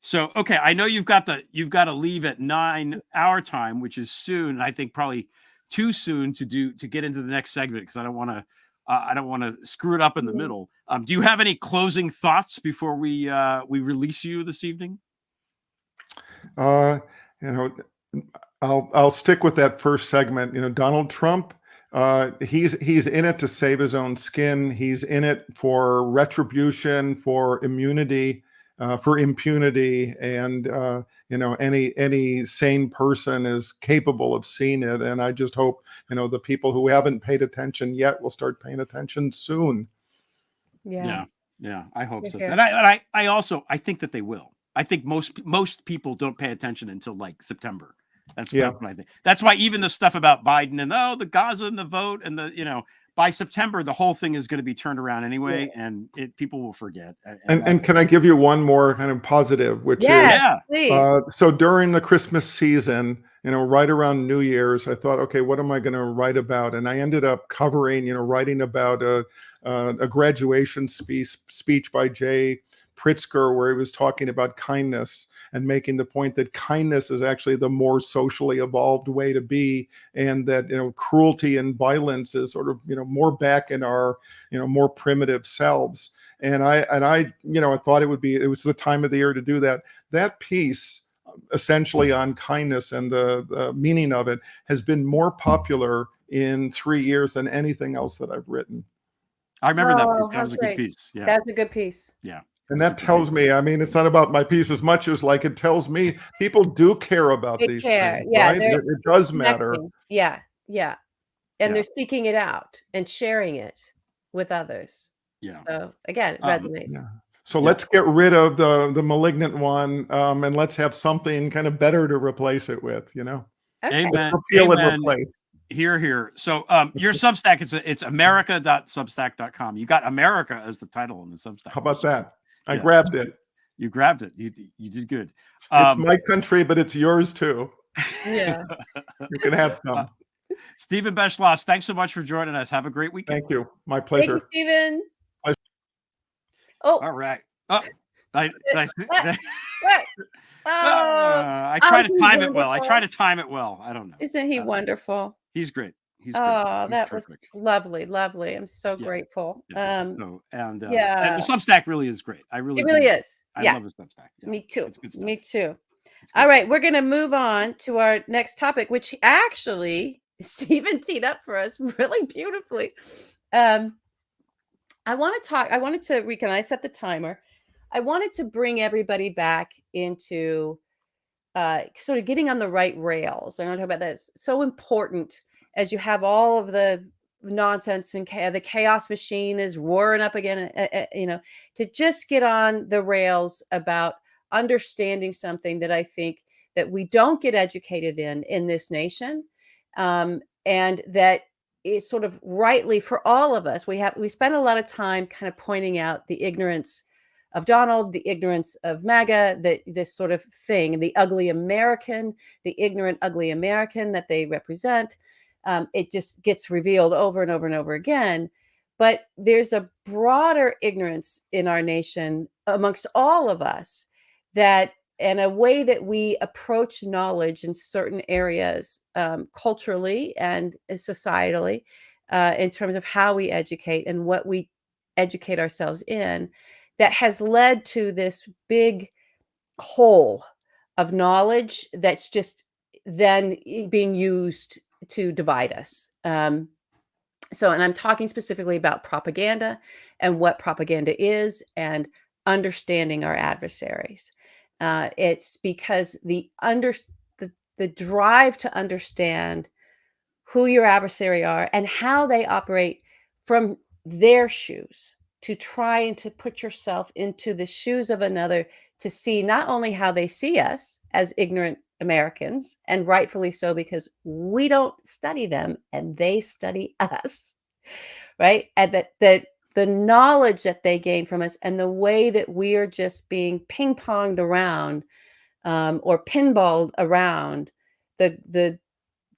so okay, I know you've got to leave at 9 our time, which is soon, and I think probably too soon to get into the next segment because I don't want to screw it up in the middle. Do you have any closing thoughts before we release you this evening? I'll stick with that first segment. Donald Trump, he's in it to save his own skin. He's in it for retribution, for immunity, for impunity, and any sane person is capable of seeing it. And I just hope the people who haven't paid attention yet will start paying attention soon. Yeah. Yeah, I hope so. Here. And I think that they will. I think most people don't pay attention until like September. That's what I think. That's why even the stuff about Biden and the Gaza and the vote and by September the whole thing is going to be turned around anyway, and people will forget. And can I give you one more kind of positive, which is please. so during the Christmas season, right around New Year's, I thought, okay, what am I going to write about? And I ended up covering, writing about a graduation speech by Jay Pritzker, where he was talking about kindness and making the point that kindness is actually the more socially evolved way to be, and that cruelty and violence is sort of more back in our more primitive selves. And I thought it was the time of the year to do that. That piece, essentially on kindness and the meaning of it, has been more popular in 3 years than anything else that I've written. I remember that piece. Oh, That was a great. good piece. Yeah, That's a good piece. yeah. And that tells me, it's not about my piece as much as it tells me people do care about They these care. things, Yeah, right? It does matter. Connecting. Yeah. Yeah. And Yeah. they're seeking it out and sharing it with others. Yeah. So again, it resonates. Yeah. So let's get rid of the malignant one, and let's have something kind of better to replace it with, Okay. Amen. Repeal and Amen. replace. Here. So your Substack, it's america.substack.com. You got America as the title on the Substack. How about that? I Yeah. grabbed it. You grabbed it. You did good. It's my country, but it's yours too. Yeah. You can have some. Stephen Beschloss, thanks so much for joining us. Have a great weekend. Thank you. My Thank pleasure. you, Stephen. Pleasure. Oh, All right. Oh, I oh, try to he's time it well. wonderful. I don't know. Isn't he wonderful? He's great. He's Oh, great. that was lovely, lovely. I'm so grateful. And yeah. the Substack really is great. It really is. I Yeah. love the Substack. Yeah. Me too. It's good stuff. Me too. It's good All right, stuff. we're going to move on to our next topic, which actually Stephen teed up for us really beautifully. I wanted to can I set the timer? I wanted to bring everybody back into sort of getting on the right rails. I want to talk about that. It's so important as you have all of the nonsense and the chaos machine is roaring up again, to just get on the rails about understanding something that I think that we don't get educated in this nation, and that is sort of rightly for all of us. We spend a lot of time kind of pointing out the ignorance of Donald, the ignorance of MAGA, this sort of thing, the ugly American, the ignorant, ugly American that they represent. It just gets revealed over and over and over again. But there's a broader ignorance in our nation amongst all of us, and a way that we approach knowledge in certain areas, culturally and societally, in terms of how we educate and what we educate ourselves in, that has led to this big hole of knowledge that's just then being used to divide us. And I'm talking specifically about propaganda and what propaganda is and understanding our adversaries. It's because the drive to understand who your adversary are and how they operate from their shoes, to try and to put yourself into the shoes of another, to see not only how they see us as ignorant Americans, and rightfully so, because we don't study them and they study us, right? And that the knowledge that they gain from us and the way that we are just being ping-ponged around or pinballed around the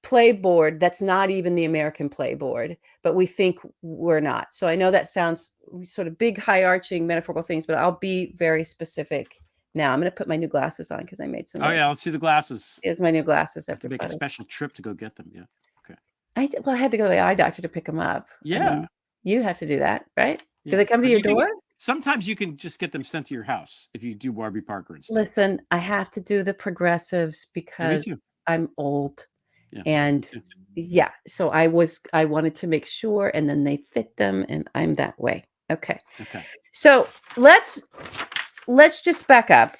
playboard that's not even the American playboard, but we think we're not. So I know that sounds sort of big, high-arching metaphorical things, but I'll be very specific now. I'm going to put my new glasses on because I made some. Oh yeah, let's see the glasses. Here's my new glasses. I have to make a Everybody. special trip to go get them. Yeah. Okay. I had to go to the eye doctor to pick them up. Yeah. You have to do that, right? Yeah. Do they come to But your you can door? sometimes you can just get them sent to your house if you do Warby Parker and stuff. Listen, I have to do the progressives because too. I'm old. Yeah. And yeah, so I wanted to make sure, and then they fit them, and I'm that way. Okay. Okay. So let's just back up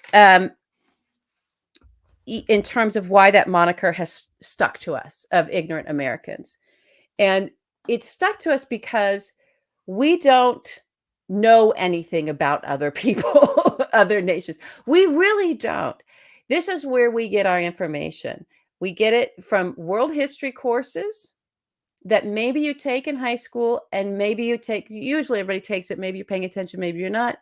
in terms of why that moniker has stuck to us of ignorant Americans. And it's stuck to us because we don't know anything about other people, other nations. We really don't. This is where we get our information. We get it from world history courses that maybe you take in high school, and maybe you take, usually everybody takes it, maybe you're paying attention, maybe you're not.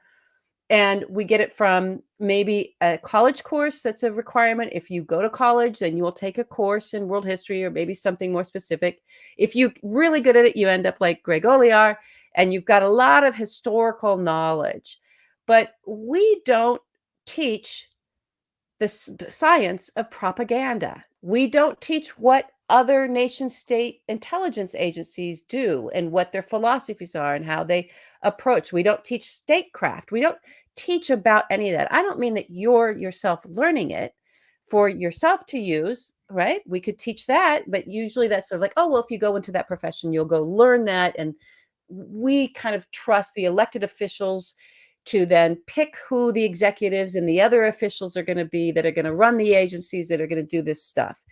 And we get it from maybe a college course that's a requirement. If you go to college, then you will take a course in world history or maybe something more specific. If you're really good at it, you end up like Greg Olear, and you've got a lot of historical knowledge. But we don't teach the science of propaganda. We don't teach what other nation state intelligence agencies do and what their philosophies are and how they approach. We don't teach statecraft. We don't teach about any of that. I don't mean that you're yourself learning it for yourself to use, right? We could teach that, but usually that's sort of like, oh, well, if you go into that profession, you'll go learn that. And we kind of trust the elected officials to then pick who the executives and the other officials are going to be that are going to run the agencies that are going to do this stuff.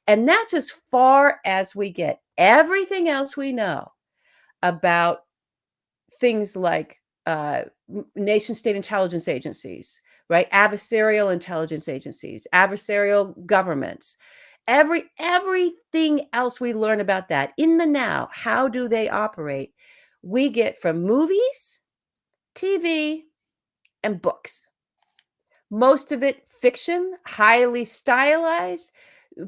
And that's as far as we get. Everything else we know about things like nation state intelligence agencies, right? Adversarial intelligence agencies, adversarial governments, everything else we learn about that in the now, how do they operate? We get from movies, TV, and books. Most of it fiction, highly stylized,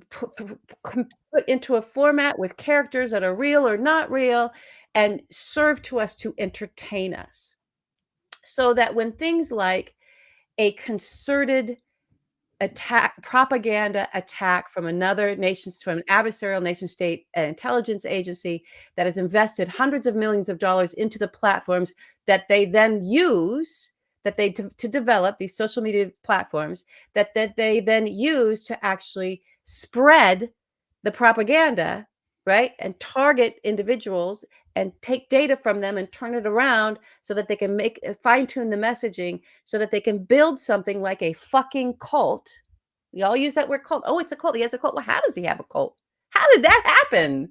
put into a format with characters that are real or not real, and serve to us to entertain us. So that when things like a concerted attack, propaganda attack from another nation, from an adversarial nation state intelligence agency that has invested hundreds of millions of dollars into the platforms that they then use, to develop these social media platforms that they then use to actually spread the propaganda, right? And target individuals and take data from them and turn it around so that they can fine-tune the messaging so that they can build something like a fucking cult. We all use that word cult. Oh, it's a cult. He has a cult. Well, how does he have a cult? How did that happen?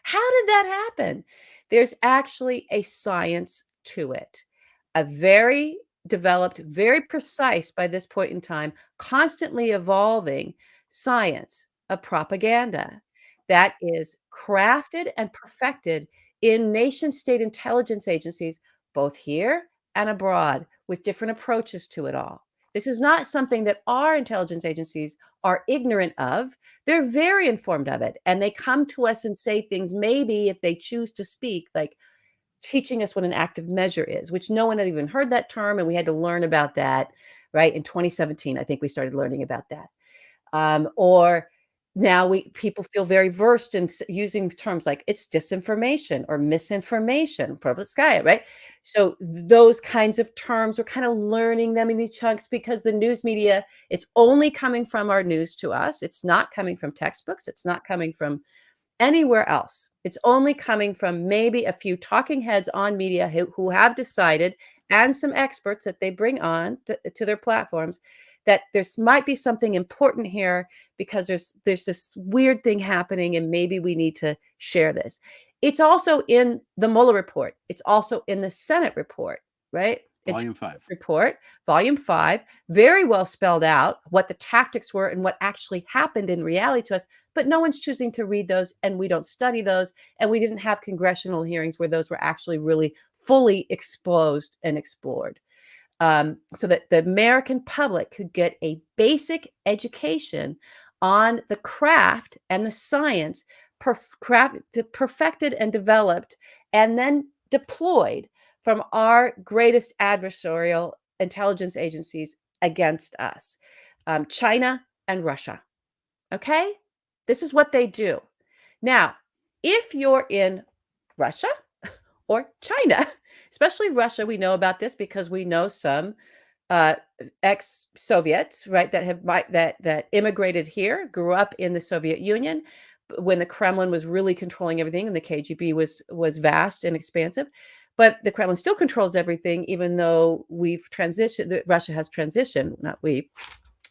How did that happen? There's actually a science to it. A very developed, very precise by this point in time, constantly evolving science of propaganda that is crafted and perfected in nation state intelligence agencies, both here and abroad, with different approaches to it all. This is not something that our intelligence agencies are ignorant of. They're very informed of it. And they come to us and say things, maybe if they choose to speak, like teaching us what an active measure is, which no one had even heard that term. And we had to learn about that, right? In 2017, I think we started learning about that. Or now people feel very versed in using terms like it's disinformation or misinformation, Provletskaya, right? So those kinds of terms, we're kind of learning them in chunks because the news media is only coming from our news to us. It's not coming from textbooks. It's not coming from anywhere else. It's only coming from maybe a few talking heads on media who have decided, and some experts that they bring on to their platforms, that there's might be something important here because there's this weird thing happening and maybe we need to share this. It's also in the Mueller report. It's also in the Senate report, right? Volume 5. Report, volume 5, very well spelled out what the tactics were and what actually happened in reality to us, but no one's choosing to read those, and we don't study those, and we didn't have congressional hearings where those were actually really fully exposed and explored, so that the American public could get a basic education on the craft and the science perfected and developed and then deployed from our greatest adversarial intelligence agencies against us, China and Russia. Okay? This is what they do. Now, if you're in Russia or China, especially Russia, we know about this because we know some ex-Soviets, right, that immigrated here, grew up in the Soviet Union when the Kremlin was really controlling everything and the KGB was vast and expansive. But the Kremlin still controls everything, even though Russia has transitioned, not we,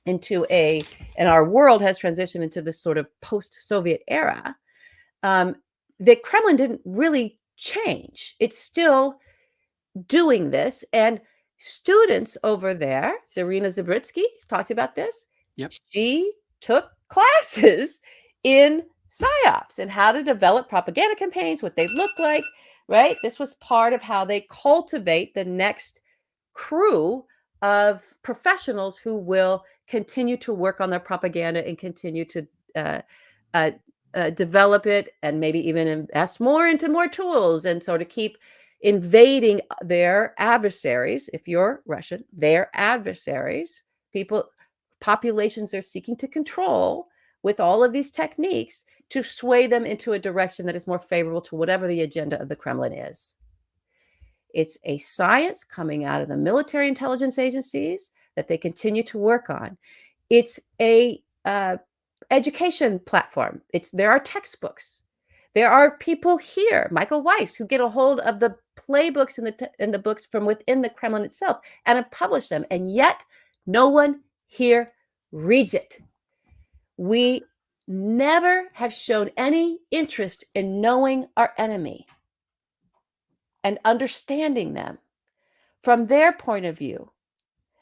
and our world has transitioned into this sort of post-Soviet era. The Kremlin didn't really change. It's still doing this. And students over there, Zarina Zabritsky talked about this. Yep. She took classes in PSYOPs and how to develop propaganda campaigns, what they look like, right? This was part of how they cultivate the next crew of professionals who will continue to work on their propaganda and continue to develop it and maybe even invest more into more tools. And so to keep invading their adversaries, if you're Russian, their adversaries, populations they're seeking to control with all of these techniques to sway them into a direction that is more favorable to whatever the agenda of the Kremlin is. It's a science coming out of the military intelligence agencies that they continue to work on. It's a education platform. There are textbooks. There are people here, Michael Weiss, who get a hold of the playbooks and the books from within the Kremlin itself and have published them. And yet no one here reads it. We never have shown any interest in knowing our enemy and understanding them from their point of view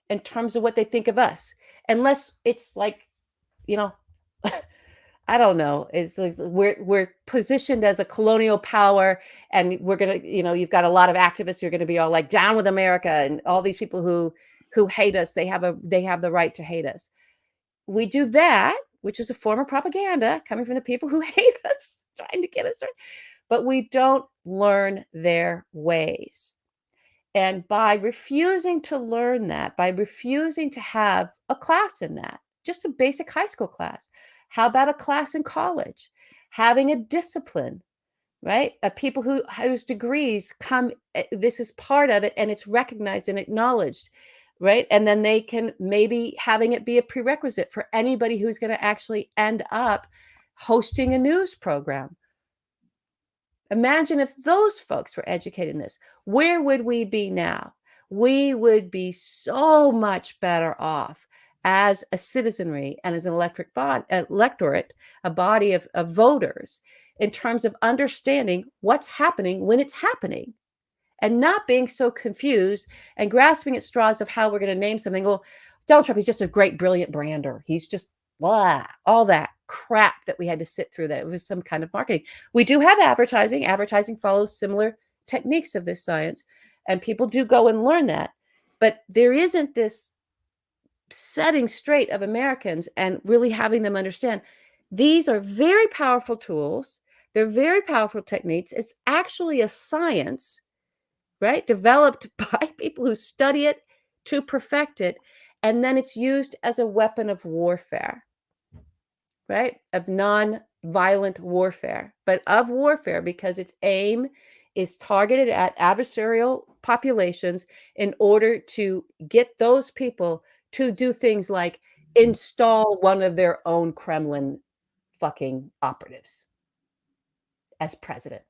in terms of what they think of us, unless it's like, I don't know, it's like we're positioned as a colonial power, and we're gonna, you've got a lot of activists who are gonna be all like down with America, and all these people who hate us, they have the right to hate us. We do that, which is a form of propaganda coming from the people who hate us, trying to get us right. But we don't learn their ways. And by refusing to learn that, by refusing to have a class in that, just a basic high school class, how about a class in college? Having a discipline, right? People whose degrees come, this is part of it, and it's recognized and acknowledged, right? And then they can maybe having it be a prerequisite for anybody who's going to actually end up hosting a news program. Imagine if those folks were educated in this. Where would we be now? We would be so much better off as a citizenry and as an electorate, a body of voters, in terms of understanding what's happening when it's happening, and not being so confused and grasping at straws of how we're going to name something. Well, Donald Trump, he's just a great, brilliant brander. He's just blah, all that crap that we had to sit through, that it was some kind of marketing. We do have advertising. Advertising follows similar techniques of this science, and people do go and learn that. But there isn't this setting straight of Americans and really having them understand these are very powerful tools. They're very powerful techniques. It's actually a science, right? Developed by people who study it to perfect it. And then it's used as a weapon of warfare, right? Of non-violent warfare, but of warfare, because its aim is targeted at adversarial populations in order to get those people to do things like install one of their own Kremlin fucking operatives as president.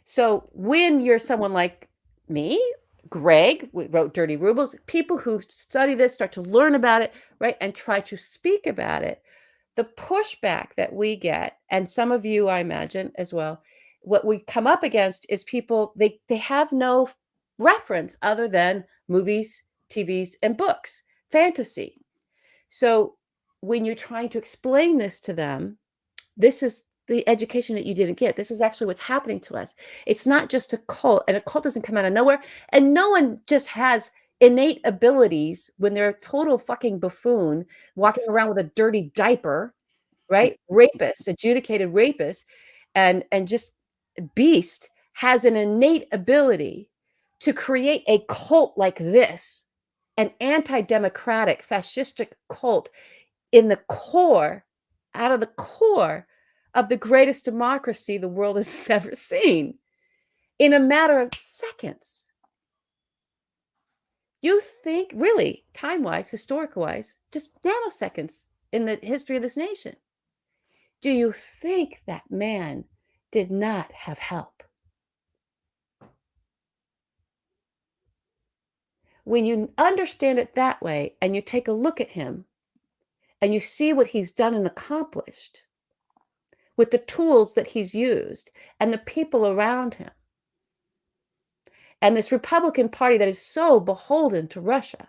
So when you're someone like me, Greg, we wrote Dirty Rubles, people who study this, start to learn about it, right, and try to speak about it, the pushback that we get, and some of you, I imagine, as well, what we come up against is people, they have no reference other than movies, TVs, and books, fantasy. So when you're trying to explain this to them, this is the education that you didn't get. This is actually what's happening to us. It's not just a cult, and a cult doesn't come out of nowhere. And no one just has innate abilities when they're a total fucking buffoon walking around with a dirty diaper, right? Rapist, adjudicated rapist, and just beast has an innate ability to create a cult like this, an anti-democratic, fascistic cult in the core, out of the core of the greatest democracy the world has ever seen, in a matter of seconds. You think, really, time-wise, historical-wise, just nanoseconds in the history of this nation. Do you think that man did not have help? When you understand it that way, and you take a look at him, and you see what he's done and accomplished, with the tools that he's used and the people around him, and this Republican Party that is so beholden to Russia,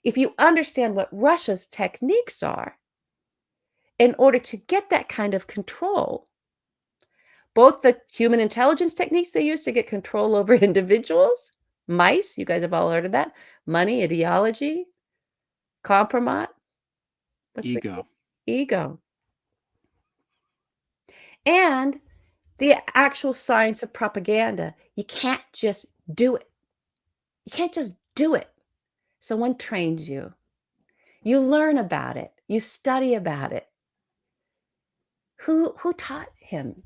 if you understand what Russia's techniques are in order to get that kind of control, both the human intelligence techniques they use to get control over individuals, mice, you guys have all heard of that, money, ideology, compromise, ego. And the actual science of propaganda. You can't just do it. You can't just do it. Someone trains you. You learn about it. You study about it. Who taught him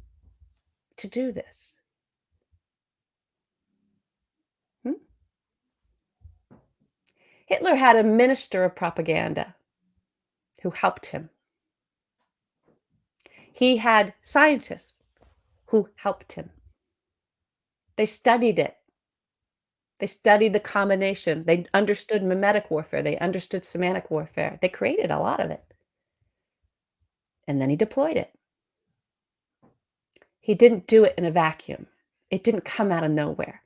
to do this? Hitler had a minister of propaganda who helped him. He had scientists who helped him. They studied it. They studied the combination. They understood mimetic warfare. They understood semantic warfare. They created a lot of it. And then he deployed it. He didn't do it in a vacuum. It didn't come out of nowhere.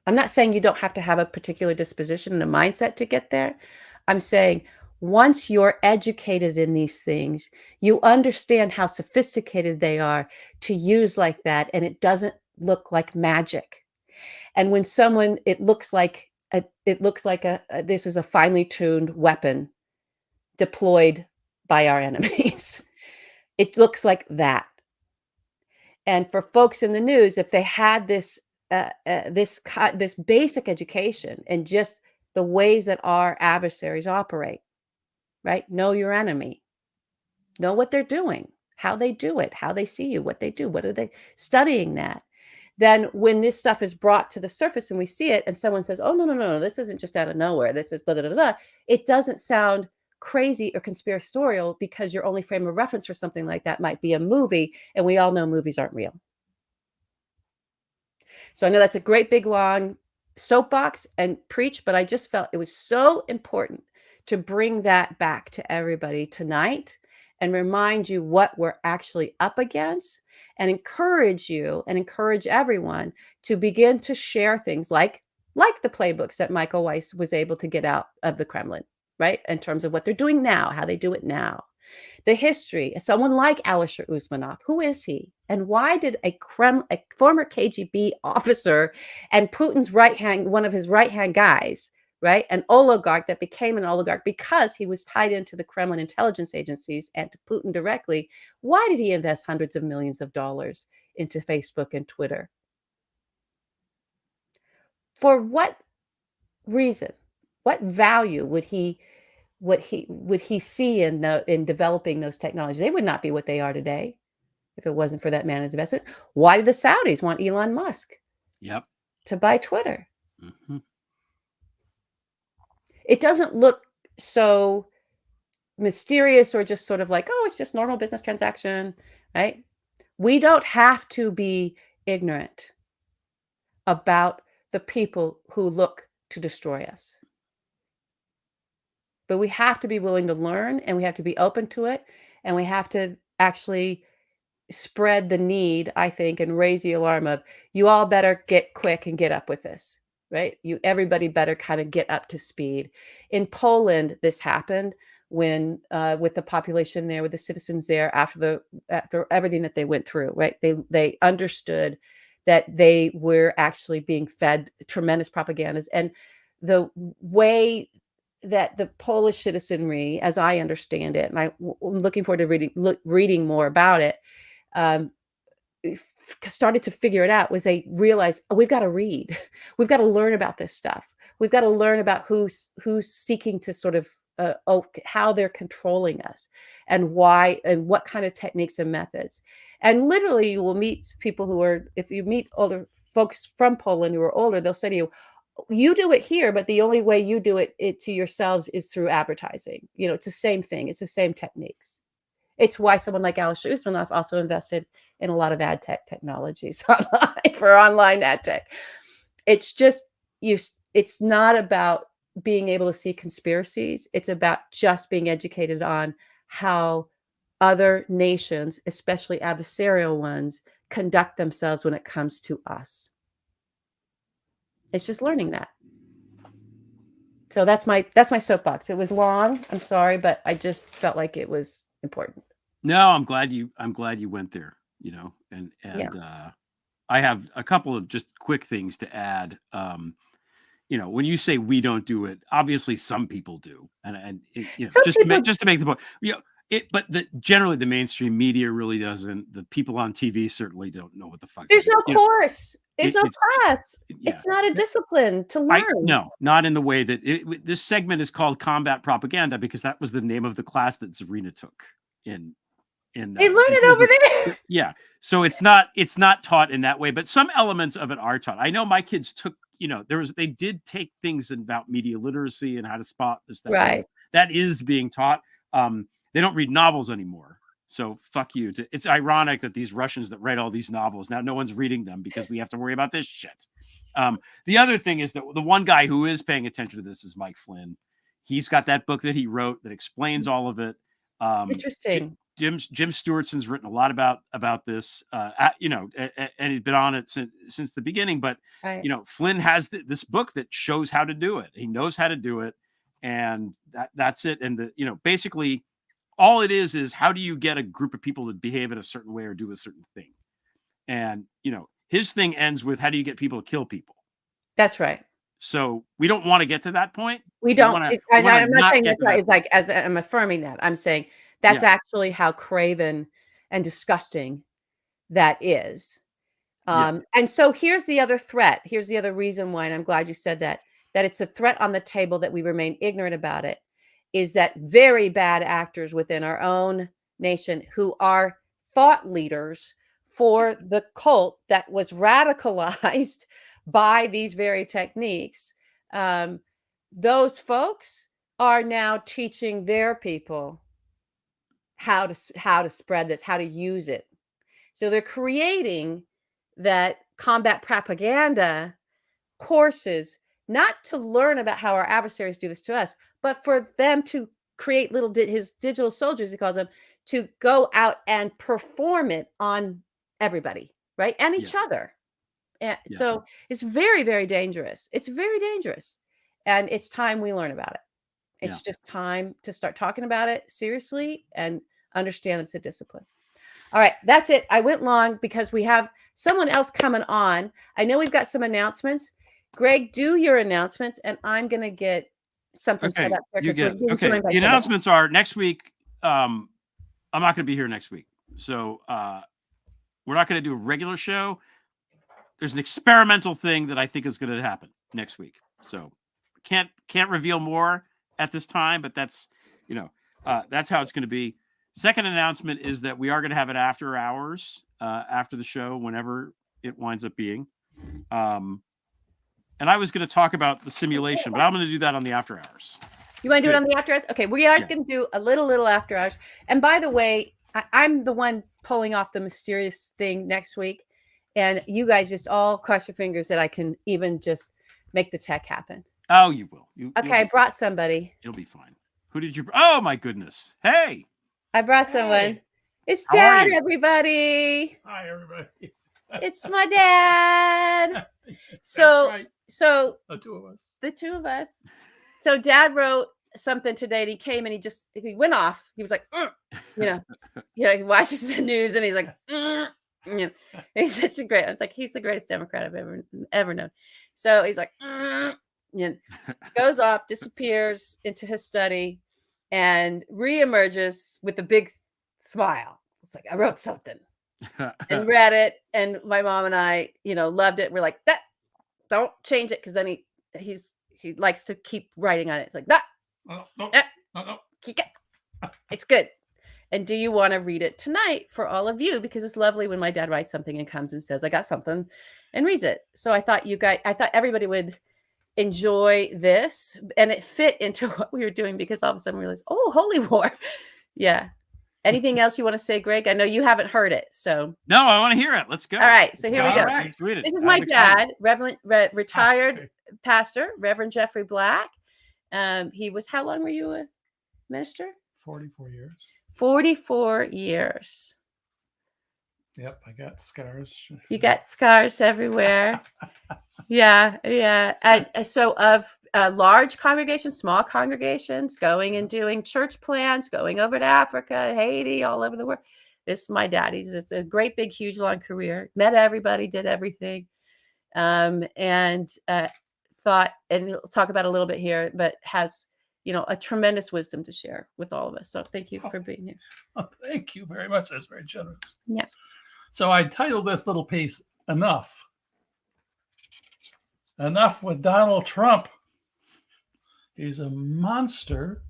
I'm not saying you don't have to have a particular disposition and a mindset to get there. I'm saying once you're educated in these things, you understand how sophisticated they are to use like that, and it doesn't look like magic. And when someone, it looks like this is a finely tuned weapon deployed by our enemies. It looks like that. And for folks in the news, if they had this basic education and just the ways that our adversaries operate, right? Know your enemy. Know what they're doing, how they do it, how they see you, what they do, what are they studying that. Then when this stuff is brought to the surface and we see it and someone says, oh, no, this isn't just out of nowhere. This is da-da-da-da. It doesn't sound crazy or conspiratorial because your only frame of reference for something like that might be a movie. And we all know movies aren't real. So I know that's a great big long soapbox and preach, but I just felt it was so important to bring that back to everybody tonight and remind you what we're actually up against, and encourage you and encourage everyone to begin to share things like the playbooks that Michael Weiss was able to get out of the Kremlin, right? In terms of what they're doing now, how they do it now. The history, someone like Alisher Usmanov, who is he? And why did a former KGB officer and Putin's one of his right-hand guys, right? An oligarch that became an oligarch because he was tied into the Kremlin intelligence agencies and to Putin directly. Why did he invest hundreds of millions of dollars into Facebook and Twitter? For what reason? What value would he see in developing those technologies? They would not be what they are today if it wasn't for that man's investment. Why did the Saudis want Elon Musk to buy Twitter? Mm-hmm. It doesn't look so mysterious or just sort of like, oh, it's just normal business transaction, right? We don't have to be ignorant about the people who look to destroy us. But we have to be willing to learn, and we have to be open to it, and we have to actually spread the need, I think, and raise the alarm of, you all better get quick and get up with this, right? Everybody better kind of get up to speed. In Poland, this happened when with the population there, with the citizens there, after everything that they went through, right? They understood that they were actually being fed tremendous propagandas, and the way that the Polish citizenry, as I understand it, and I'm looking forward to reading more about it, started to figure it out, was they realized, oh, we've got to read, we've got to learn about this stuff, we've got to learn about who's seeking to sort of how they're controlling us, and why, and what kind of techniques and methods. And literally, you will meet people who are, if you meet older folks from Poland who are older, they'll say to you, you do it here, but the only way you do it to yourselves is through advertising. You know, it's the same thing. It's the same techniques. It's why someone like Alice Usmanoff also invested in a lot of ad tech technologies online, for online ad tech. It's just, it's not about being able to see conspiracies. It's about just being educated on how other nations, especially adversarial ones, conduct themselves when it comes to us. It's just learning that. So that's my soapbox. It was long. I'm sorry, but I just felt like it was important. No, I'm glad you went there, you know, and I have a couple of just quick things to add. You know, when you say we don't do it, obviously some people do, and you know, just to make the point, you know, but generally the mainstream media really doesn't. The people on TV certainly don't know what the fuck. There's no course. There's no class. Yeah. It's not a discipline to learn. No, not in the way that this segment is called Combat Propaganda, because that was the name of the class that Zarina took in. They learned it over there. Yeah, so it's not taught in that way, but some elements of it are taught. I know my kids took. You know, they did take things about media literacy and how to spot this. Right. That is being taught. They don't read novels anymore. So fuck you. It's ironic that these Russians that write all these novels, now no one's reading them because we have to worry about this shit. The other thing is that the one guy who is paying attention to this is Mike Flynn. He's got that book that he wrote that explains all of it. Interesting. Jim Stewartson's written a lot about this, you know, and he's been on it since the beginning. But right. You know, Flynn has this book that shows how to do it. He knows how to do it, and that's it. And you know, basically, all it is how do you get a group of people to behave in a certain way or do a certain thing? And you know, his thing ends with how do you get people to kill people? That's right. So we don't want to get to that point. We don't. I'm not saying that's right. It's like, as I'm affirming that, I'm saying that's actually how craven and disgusting that is. And so here's the other threat. Here's the other reason why, and I'm glad you said that it's a threat on the table that we remain ignorant about it, is that very bad actors within our own nation who are thought leaders for the cult that was radicalized by these very techniques. Those folks are now teaching their people how to spread this, how to use it. So they're creating that combat propaganda courses, not to learn about how our adversaries do this to us, but for them to create his digital soldiers, he calls them, to go out and perform it on everybody, right? And each other. And so it's very, very dangerous. It's very dangerous. And it's time we learn about it. It's just time to start talking about it seriously and understand that it's a discipline. All right, that's it. I went long because we have someone else coming on. I know we've got some announcements. Greg, do your announcements, and I'm going to get something set up here. The announcements are next week. I'm not going to be here next week. So we're not going to do a regular show. There's an experimental thing that I think is going to happen next week. So can't reveal more at this time, but that's, you know, that's how it's going to be. Second announcement is that we are going to have it after hours, after the show, whenever it winds up being. And I was going to talk about the simulation, but I'm going to do that on the after hours. You want to do it on the after hours? Okay, we are going to do a little after hours. And by the way, I'm the one pulling off the mysterious thing next week. And you guys just all cross your fingers that I can even just make the tech happen. Oh, you will. Okay, I brought somebody. You'll be fine. Who did you? Oh my goodness! Hey, I brought someone. It's How are Dad, you? everybody. Hi, everybody. It's my dad. So, That's right. so The two of us. the two of us. So Dad wrote something today, and he came and he went off. He was like, he watches the news and he's like, he's such a great. I was like, he's the greatest Democrat I've ever known. So he's like, goes off, disappears into his study, and reemerges with a big smile. It's like, I wrote something and read it, and my mom and I, loved it. We're like, that, don't change it, because then he likes to keep writing on it. It's like that. No. Keep it. It's good. And do you want to read it tonight for all of you? Because it's lovely when my dad writes something and comes and says, I got something, and reads it. So I thought everybody would enjoy this, and it fit into what we were doing, because all of a sudden we realized, oh, holy war. Yeah. Anything else you want to say, Greg? I know you haven't heard it. So no, I want to hear it. Let's go. all right. So here we go. Right. Let's read it. This is I'm my excited. dad, retired pastor, Reverend Jeffrey Black. He was, how long were you a minister? 44 years. 44 years. Yep, I got scars. You got scars everywhere. Yeah. And so of large congregations, small congregations, going and doing church plants, going over to Africa, Haiti, all over the world. This is my dad. It's a great, big, huge, long career. Met everybody, did everything. And thought, and we'll talk about it a little bit here, but has, a tremendous wisdom to share with all of us. So thank you for being here. Oh, thank you very much. That's very generous. Yeah. So I titled this little piece, Enough. Enough with Donald Trump. He's a monster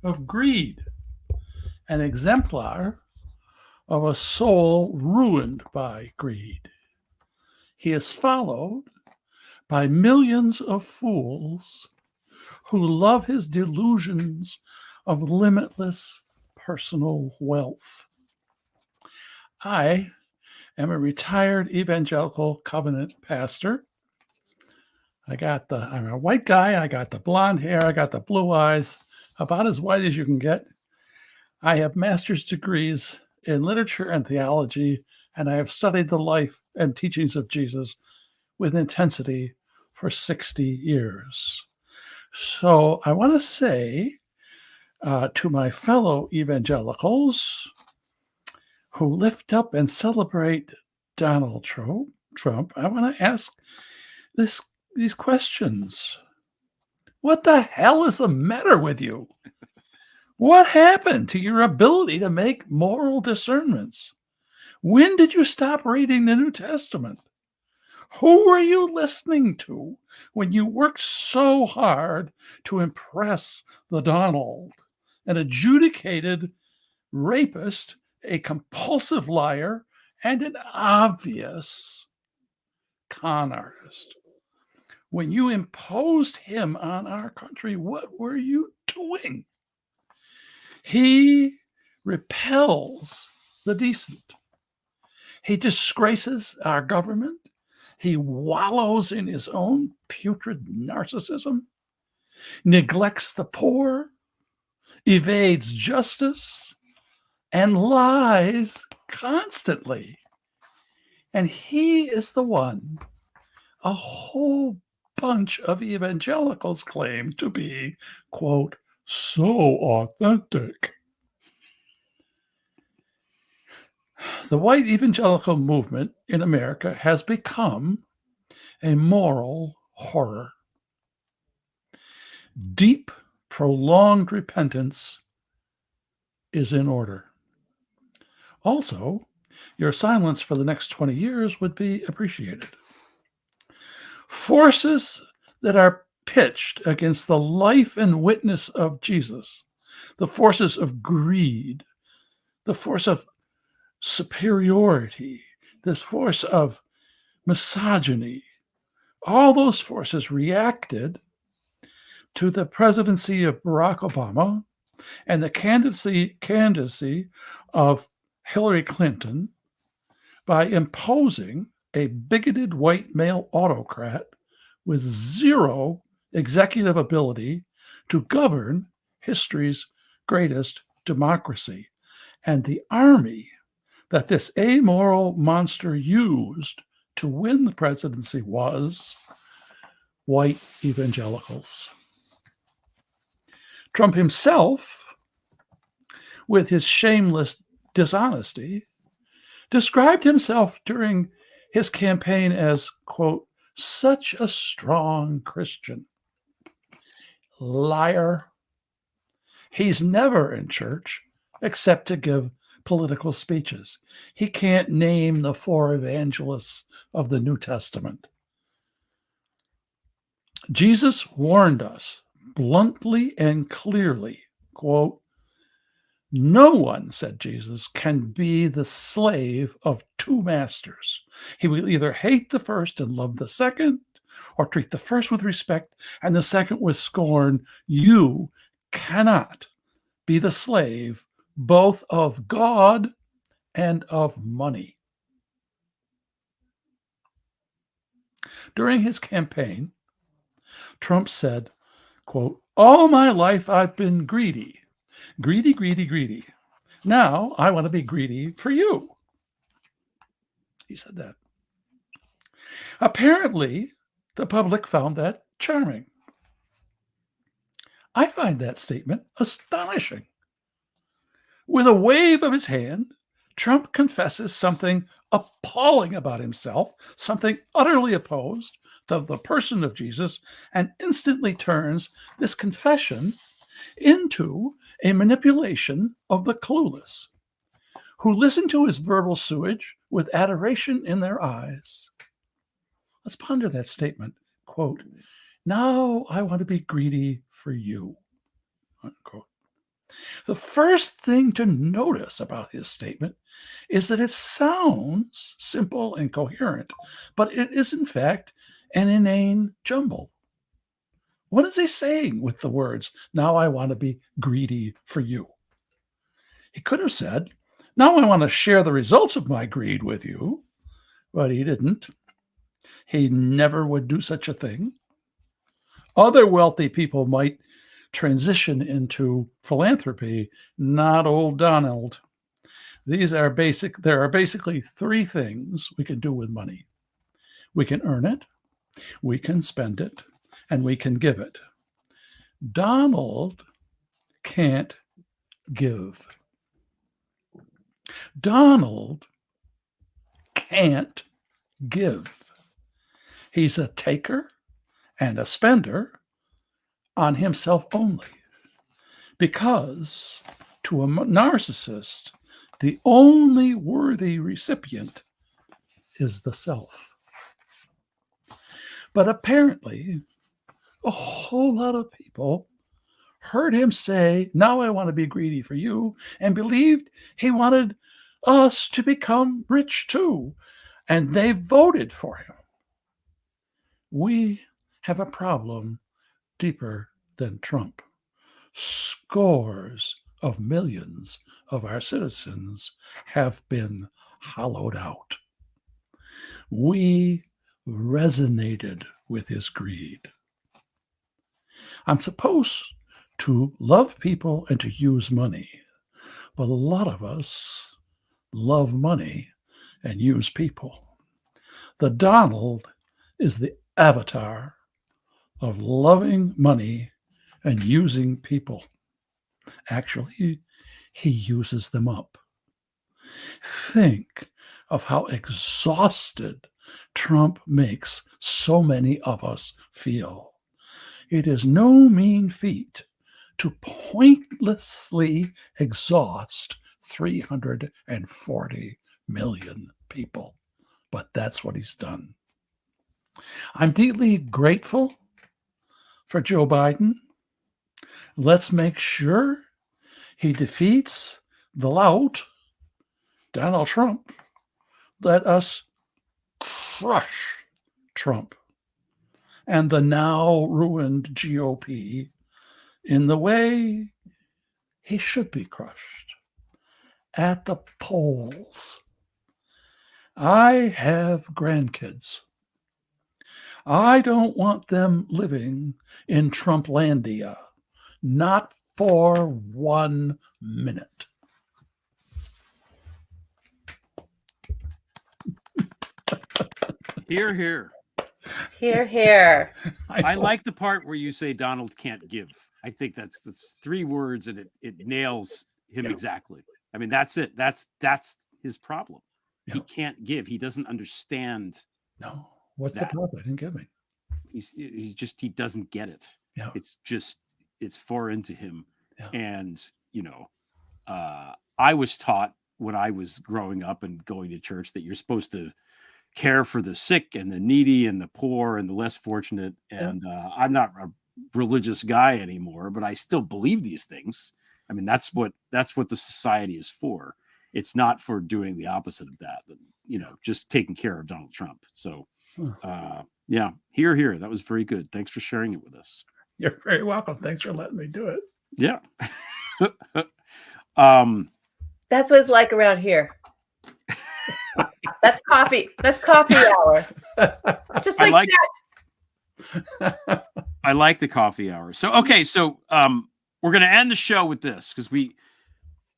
of greed, an exemplar of a soul ruined by greed. He is followed by millions of fools who love his delusions of limitless personal wealth. I am a retired evangelical covenant pastor. I'm a white guy. I got the blonde hair. I got the blue eyes, about as white as you can get. I have master's degrees in literature and theology, and I have studied the life and teachings of Jesus with intensity for 60 years. So I want to say to my fellow evangelicals who lift up and celebrate Donald Trump, I want to ask these questions. What the hell is the matter with you? What happened to your ability to make moral discernments? When did you stop reading the New Testament? Who were you listening to when you worked so hard to impress the Donald, an adjudicated rapist, a compulsive liar, and an obvious con artist? When you imposed him on our country, what were you doing? He repels the decent. He disgraces our government. He wallows in his own putrid narcissism, neglects the poor, evades justice, and lies constantly. And he is the one a whole bunch of evangelicals claim to be, quote, so authentic. The white evangelical movement in America has become a moral horror. Deep, prolonged repentance is in order. Also, your silence for the next 20 years would be appreciated. Forces that are pitched against the life and witness of Jesus, the forces of greed, the force of superiority, this force of misogyny, all those forces reacted to the presidency of Barack Obama and the candidacy of Hillary Clinton by imposing a bigoted white male autocrat with zero executive ability to govern history's greatest democracy. And the army that this amoral monster used to win the presidency was white evangelicals. Trump himself, with his shameless dishonesty, described himself during his campaign as, quote, such a strong Christian. Liar. He's never in church except to give political speeches. He can't name the 4 evangelists of the New Testament. Jesus warned us bluntly and clearly, quote, no one, said Jesus, can be the slave of 2 masters. He will either hate the first and love the second, or treat the first with respect and the second with scorn. You cannot be the slave both of God and of money. During his campaign, Trump said, quote, all my life I've been greedy. Greedy, greedy, greedy. Now I want to be greedy for you. He said that. Apparently, the public found that charming. I find that statement astonishing. With a wave of his hand, Trump confesses something appalling about himself, something utterly opposed to the person of Jesus, and instantly turns this confession into a manipulation of the clueless, who listen to his verbal sewage with adoration in their eyes. Let's ponder that statement. Quote, now I want to be greedy for you. Unquote. The first thing to notice about his statement is that it sounds simple and coherent, but it is in fact an inane jumble. What is he saying with the words, now I want to be greedy for you? He could have said, now I want to share the results of my greed with you, but he didn't. He never would do such a thing. Other wealthy people might transition into philanthropy, not old Donald. There are basically 3 things we can do with money. We can earn it, we can spend it, and we can give it. Donald can't give. Donald can't give. He's a taker and a spender on himself only. Because to a narcissist, the only worthy recipient is the self. But apparently, a whole lot of people heard him say, now I want to be greedy for you, and believed he wanted us to become rich too, and they voted for him. We have a problem deeper than Trump. Scores of millions of our citizens have been hollowed out. We resonated with his greed. I'm supposed to love people and to use money, but a lot of us love money and use people. The Donald is the avatar of loving money and using people. Actually, he uses them up. Think of how exhausted Trump makes so many of us feel. It is no mean feat to pointlessly exhaust 340 million people, but that's what he's done. I'm deeply grateful for Joe Biden. Let's make sure he defeats the lout, Donald Trump. Let us crush Trump and the now ruined GOP in the way he should be crushed, at the polls. I have grandkids. I don't want them living in Trumplandia. Not for 1 minute. Hear, hear. Here, here. I like the part where you say Donald can't give. I think that's the 3 words, and it nails him exactly. I mean, that's it. That's his problem. He can't give. He doesn't understand. No. What's the problem in giving? He doesn't get it. Yeah. It's foreign to him. Yeah. And, I was taught when I was growing up and going to church that you're supposed to care for the sick and the needy and the poor and the less fortunate. And I'm not a religious guy anymore, but I still believe these things. I mean, that's what the society is for. It's not for doing the opposite of that, just taking care of Donald Trump. So, yeah, here. That was very good. Thanks for sharing it with us. You're very welcome. Thanks for letting me do it. Yeah. That's what it's like around here. That's coffee. That's coffee hour. Just like that. I like the coffee hour. So, okay. So, we're going to end the show with this because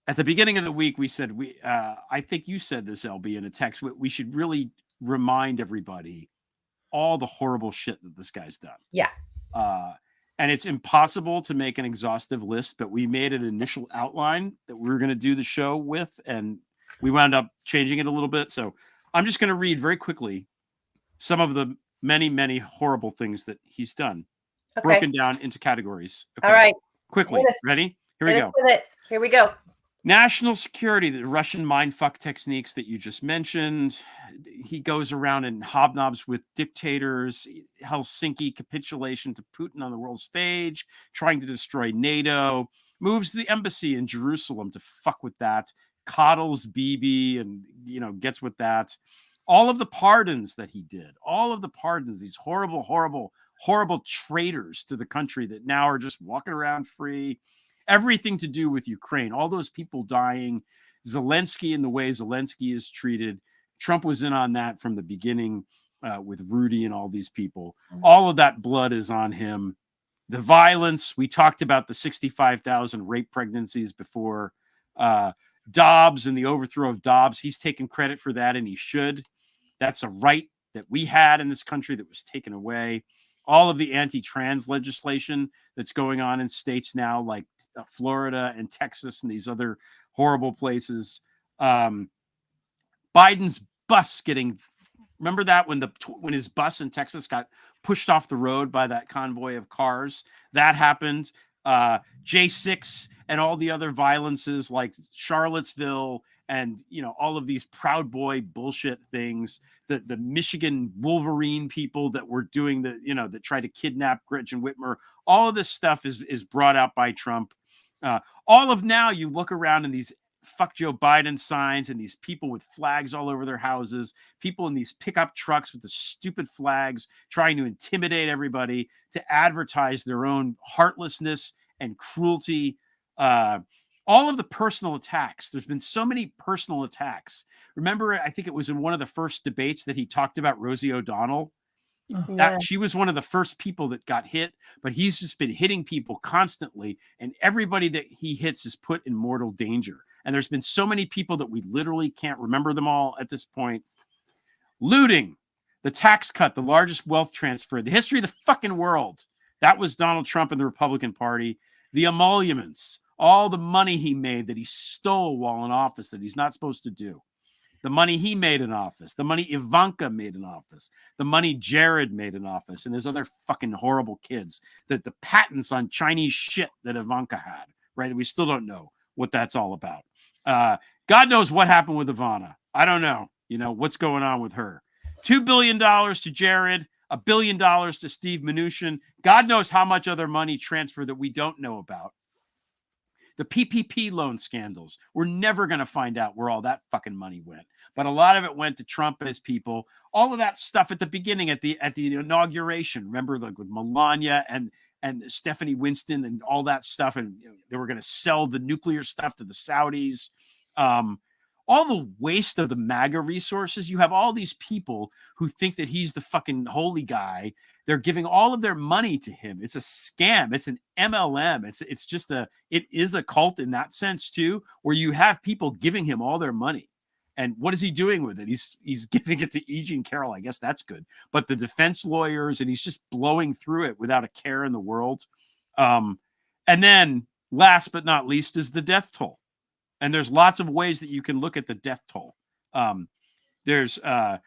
at the beginning of the week, we said I think you said this, LB, in a text. We should really remind everybody all the horrible shit that this guy's done. Yeah. And it's impossible to make an exhaustive list, but we made an initial outline that we were going to do the show with, and we wound up changing it a little bit. So I'm just going to read very quickly some of the many, many horrible things that he's done, broken down into categories. Okay. All right. Quickly. Ready? Here we go. Here we go. National security, the Russian mindfuck techniques that you just mentioned. He goes around and hobnobs with dictators, Helsinki capitulation to Putin on the world stage, trying to destroy NATO, moves the embassy in Jerusalem to fuck with that, coddles Bibi and, gets with that. All of the pardons that he did, these horrible, horrible, horrible traitors to the country that now are just walking around free. Everything to do with Ukraine, all those people dying, Zelensky and the way Zelensky is treated. Trump was in on that from the beginning with Rudy and all these people. All of that blood is on him. The violence, we talked about the 65,000 rape pregnancies before. Dobbs and the overthrow of Dobbs, he's taken credit for that, and he should. That's a right that we had in this country that was taken away. All of the anti-trans legislation that's going on in states now, like Florida and Texas and these other horrible places. Biden's bus remember that when his bus in Texas got pushed off the road by that convoy of cars? That happened. J6 and all the other violences like Charlottesville and, all of these Proud Boy bullshit things, the Michigan Wolverine people that were doing that tried to kidnap Gretchen Whitmer. All of this stuff is brought out by Trump. All of now you look around and these fuck Joe Biden signs and these people with flags all over their houses, people in these pickup trucks with the stupid flags trying to intimidate everybody to advertise their own heartlessness and cruelty. All of the personal attacks. There's been so many personal attacks. Remember, I think it was in one of the first debates that he talked about Rosie O'Donnell. She was one of the first people that got hit, but he's just been hitting people constantly, and everybody that he hits is put in mortal danger. And there's been so many people that we literally can't remember them all at this point. Looting, the tax cut, the largest wealth transfer, the history of the fucking world. That was Donald Trump and the Republican Party. The emoluments, all the money he made that he stole while in office that he's not supposed to do. The money he made in office, the money Ivanka made in office, the money Jared made in office, and there's other fucking horrible kids. The patents on Chinese shit that Ivanka had, right? We still don't know what that's all about. God knows what happened with Ivana. I don't know, what's going on with her. $2 billion to Jared, $1 billion to Steve Mnuchin. God knows how much other money transfer that we don't know about. The PPP loan scandals. We're never going to find out where all that fucking money went. But a lot of it went to Trump and his people. All of that stuff at the beginning, at the inauguration. Remember, with Melania and Stephanie Winston and all that stuff. And they were going to sell the nuclear stuff to the Saudis. all the waste of the MAGA resources. You have all these people who think that he's the fucking holy guy. They're giving all of their money to him. It's a scam. It's an MLM. It's just it is a cult in that sense too, where you have people giving him all their money. And what is he doing with it? He's giving it to E.G. and Carroll. I guess that's good. But the defense lawyers, and he's just blowing through it without a care in the world. And then last but not least is the death toll. And there's lots of ways that you can look at the death toll. There's the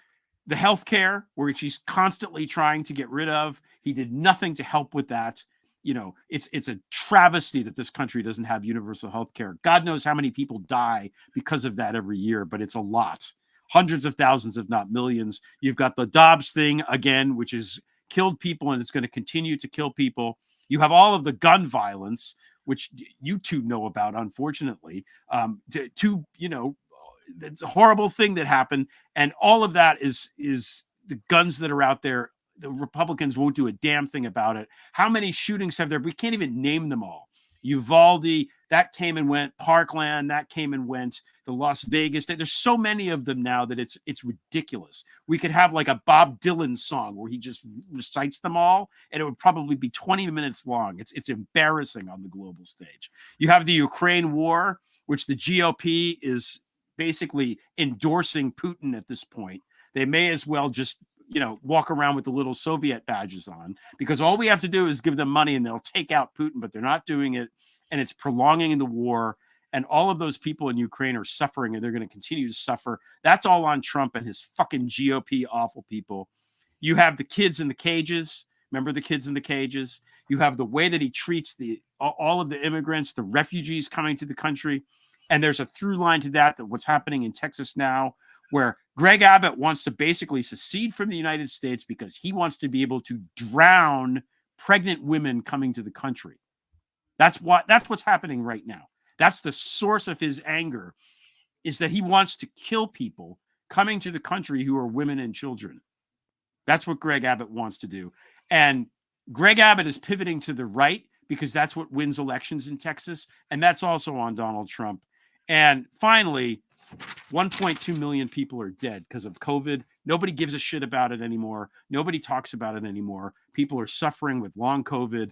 healthcare, where she's constantly trying to get rid of. He did nothing to help with that. You know, it's a travesty that this country doesn't have universal healthcare. God knows how many people die because of that every year, but it's a lot. Hundreds of thousands, if not millions. You've got the Dobbs thing again, which has killed people, and it's going to continue to kill people. You have all of the gun violence, which you two know about, unfortunately. It's a horrible thing that happened. And all of that is the guns that are out there. The Republicans won't do a damn thing about it. How many shootings have there? We can't even name them all. Uvalde, that came and went. Parkland, that came and went. The Las Vegas, there's so many of them now that it's ridiculous. We could have like a Bob Dylan song where he just recites them all, and it would probably be 20 minutes long. It's embarrassing on the global stage. You have the Ukraine war, which the GOP is basically endorsing Putin at this point. They may as well just walk around with the little Soviet badges on, because all we have to do is give them money and they'll take out Putin, but they're not doing it. And it's prolonging the war. And all of those people in Ukraine are suffering, and they're going to continue to suffer. That's all on Trump and his fucking GOP awful people. You have the kids in the cages. Remember the kids in the cages? You have the way that he treats all of the immigrants, the refugees coming to the country. And there's a through line to that what's happening in Texas now, where Greg Abbott wants to basically secede from the United States because he wants to be able to drown pregnant women coming to the country. That's what's happening right now. That's the source of his anger, is that he wants to kill people coming to the country who are women and children. That's what Greg Abbott wants to do. And Greg Abbott is pivoting to the right because that's what wins elections in Texas. And that's also on Donald Trump. And finally, 1.2 million people are dead because of COVID. Nobody gives a shit about it anymore. Nobody talks about it anymore. People are suffering with long COVID,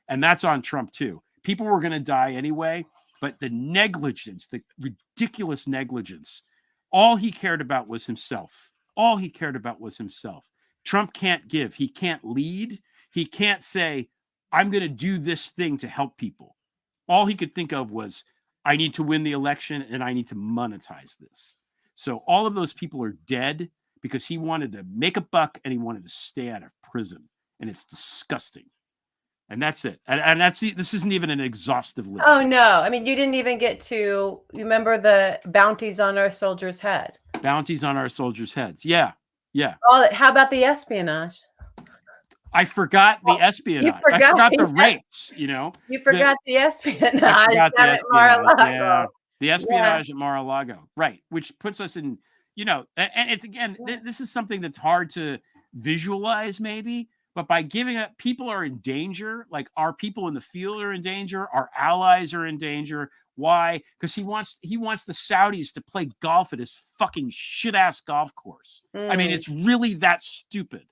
and that's on Trump too. People were going to die anyway, but the negligence, the ridiculous negligence, all he cared about was himself. All he cared about was himself. Trump can't give. He can't lead. He can't say, I'm going to do this thing to help people. All he could think of was, I need to win the election and I need to monetize this. So all of those people are dead because he wanted to make a buck and he wanted to stay out of prison. And it's disgusting. And that's it. And this isn't even an exhaustive list. Oh, no. I mean, you didn't even get to, you remember the bounties on our soldiers' head? Bounties on our soldiers' heads. Yeah. Yeah. How about the espionage? I forgot the espionage. I forgot the rapes, You forgot the espionage at Mar-a-Lago. The espionage at Mar-a-Lago. Right. Which puts us in, and it's, again, this is something that's hard to visualize maybe, but by giving up, people are in danger. Like, our people in the field are in danger. Our allies are in danger. Why? Because he wants the Saudis to play golf at his fucking shit-ass golf course. I mean, it's really that stupid.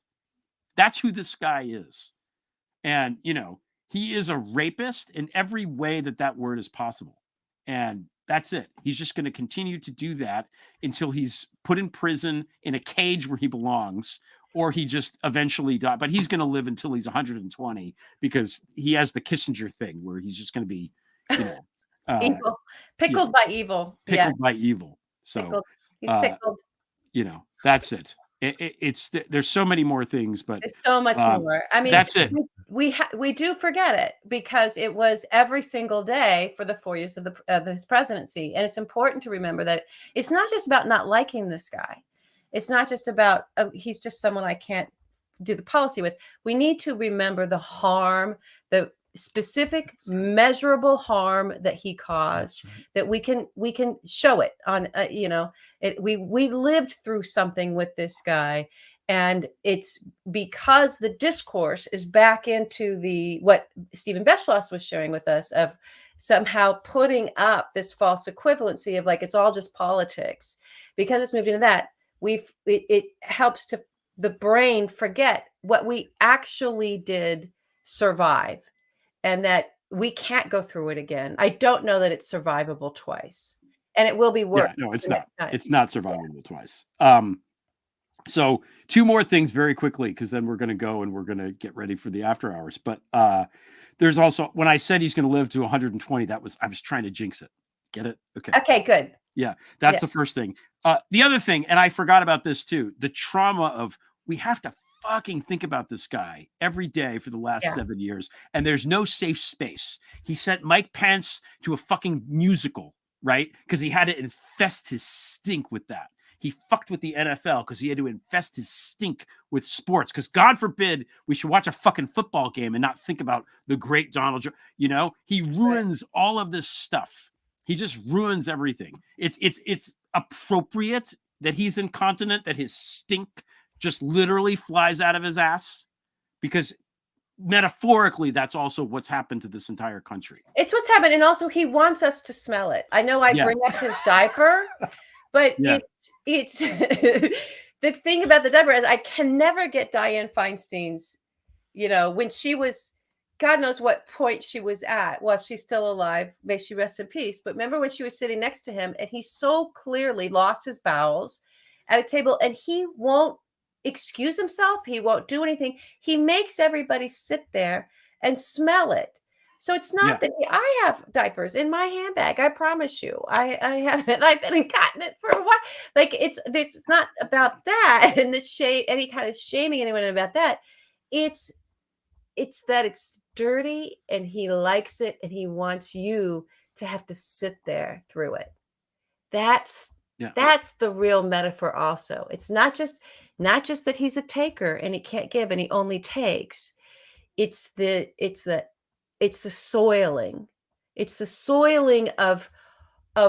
That's who this guy is. And, he is a rapist in every way that word is possible. And that's it. He's just going to continue to do that until he's put in prison in a cage where he belongs, or he just eventually dies. But he's going to live until he's 120 because he has the Kissinger thing where he's just going to be, evil. Pickled by evil. Pickled by evil. So He's pickled. That's it. There's so many more things, but there's so much more. I mean, that's it. We do forget it because it was every single day for the 4 years of his presidency, and it's important to remember that it's not just about not liking this guy. It's not just about he's just someone I can't do the policy with. We need to remember the harm, the specific measurable harm that he caused, right, that we can show it on we lived through something with this guy, and it's because the discourse is back into what Stephen Beschloss was sharing with us of somehow putting up this false equivalency of like it's all just politics. Because it's moved into that, it helps to the brain forget what we actually did survive, and that we can't go through it again. I don't know that it's survivable twice, and it will be worse. Yeah, no, it's the not. next time. It's not survivable twice. So 2 more things very quickly, because then we're going to go and we're going to get ready for the after hours. But there's also, when I said he's going to live to 120, I was trying to jinx it. Get it? Okay. Okay, good. Yeah, that's Yeah. the first thing. The other thing, and I forgot about this too, the trauma of, we have to fucking think about this guy every day for the last 7 years, and there's no safe space. He sent Mike Pence to a fucking musical, right? Because he had to infest his stink with that. He fucked with the NFL because he had to infest his stink with sports. Because God forbid we should watch a fucking football game and not think about the great Donald Trump. You know, he ruins all of this stuff. He just ruins everything. It's appropriate that he's incontinent, that his stink just literally flies out of his ass, because metaphorically, that's also what's happened to this entire country. It's what's happened. And also he wants us to smell it. I know I bring up his diaper, but it's the thing about the diaper is I can never get Dianne Feinstein's, you know, when she was, God knows what point she was at. Well, she's still alive. May she rest in peace. But remember when she was sitting next to him and he so clearly lost his bowels at a table, and he won't excuse himself. He won't do anything. He makes everybody sit there and smell it. So it's not that I have diapers in my handbag. I promise you, I haven't. I've been incontinent for a while. Like it's not about that and the shame, any kind of shaming anyone about that. It's that it's dirty and he likes it and he wants you to have to sit there through it. That's the real metaphor. Also, it's not just that he's a taker and he can't give and he only takes. It's the soiling. It's the soiling of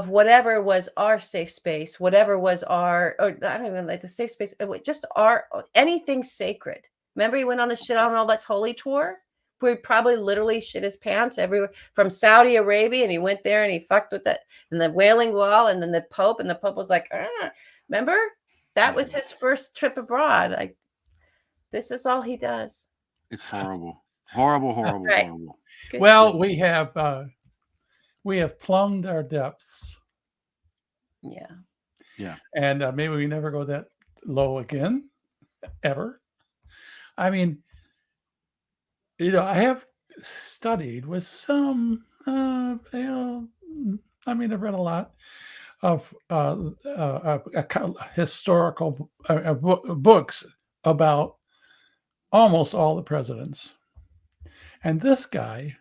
whatever was our safe space, whatever was our, or I don't even like the safe space, just our anything sacred. Remember he went on the shit on all that's holy tour, where he probably literally shit his pants everywhere from Saudi Arabia, and he went there and he fucked with that and the Wailing Wall, and then the Pope was like, remember? That was his first trip abroad. This is all he does. It's horrible. Horrible. Right. Horrible. Good. Well, we have plumbed our depths. Yeah. And maybe we never go that low again, ever. I mean, you know, I have studied with some, I've read a lot of historical books about almost all the presidents. And this guy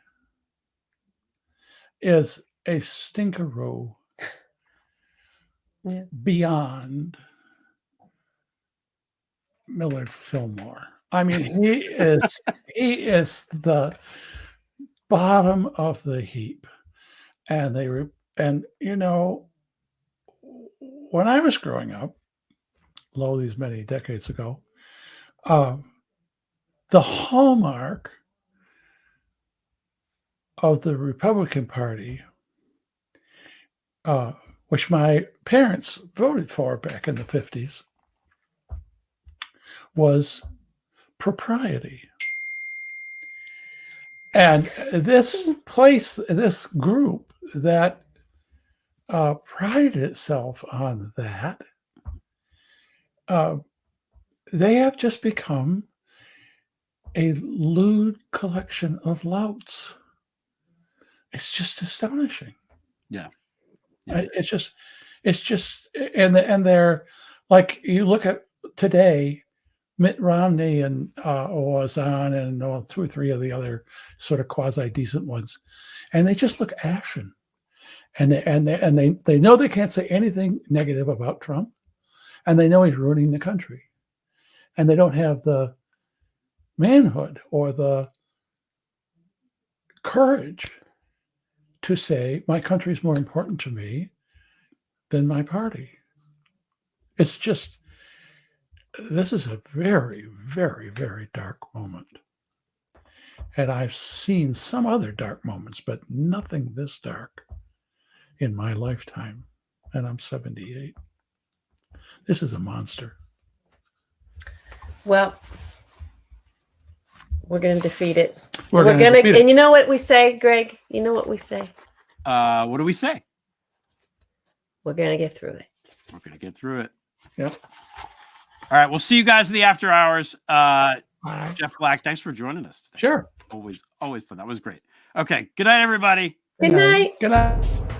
is a stinkeroo beyond Millard Fillmore. I mean, he is the bottom of the heap. And you know, when I was growing up, these many decades ago, the hallmark of the Republican Party, which my parents voted for back in the 50s, was propriety. And this group that prided itself on that, they have just become a lewd collection of louts. It's just astonishing. Yeah. It's just, and they're like, you look at today, Mitt Romney and was on, and 2 or 3 of the other sort of quasi decent ones, and they just look ashen, and they know they can't say anything negative about Trump, and they know he's ruining the country, and they don't have the manhood or the courage to say my country is more important to me than my party. It's just, this is a very, very, very dark moment. And I've seen some other dark moments, but nothing this dark in my lifetime. And I'm 78. This is a monster. Well, we're going to defeat it. We're gonna defeat it. And you know what we say, Greg? You know what we say? What do we say? We're going to get through it. We're going to get through it. Yep. All right. We'll see you guys in the after hours. All right. Jeff Black, thanks for joining us today. Sure. Always fun. That was great. Okay. Good night, everybody. Good night. Good night.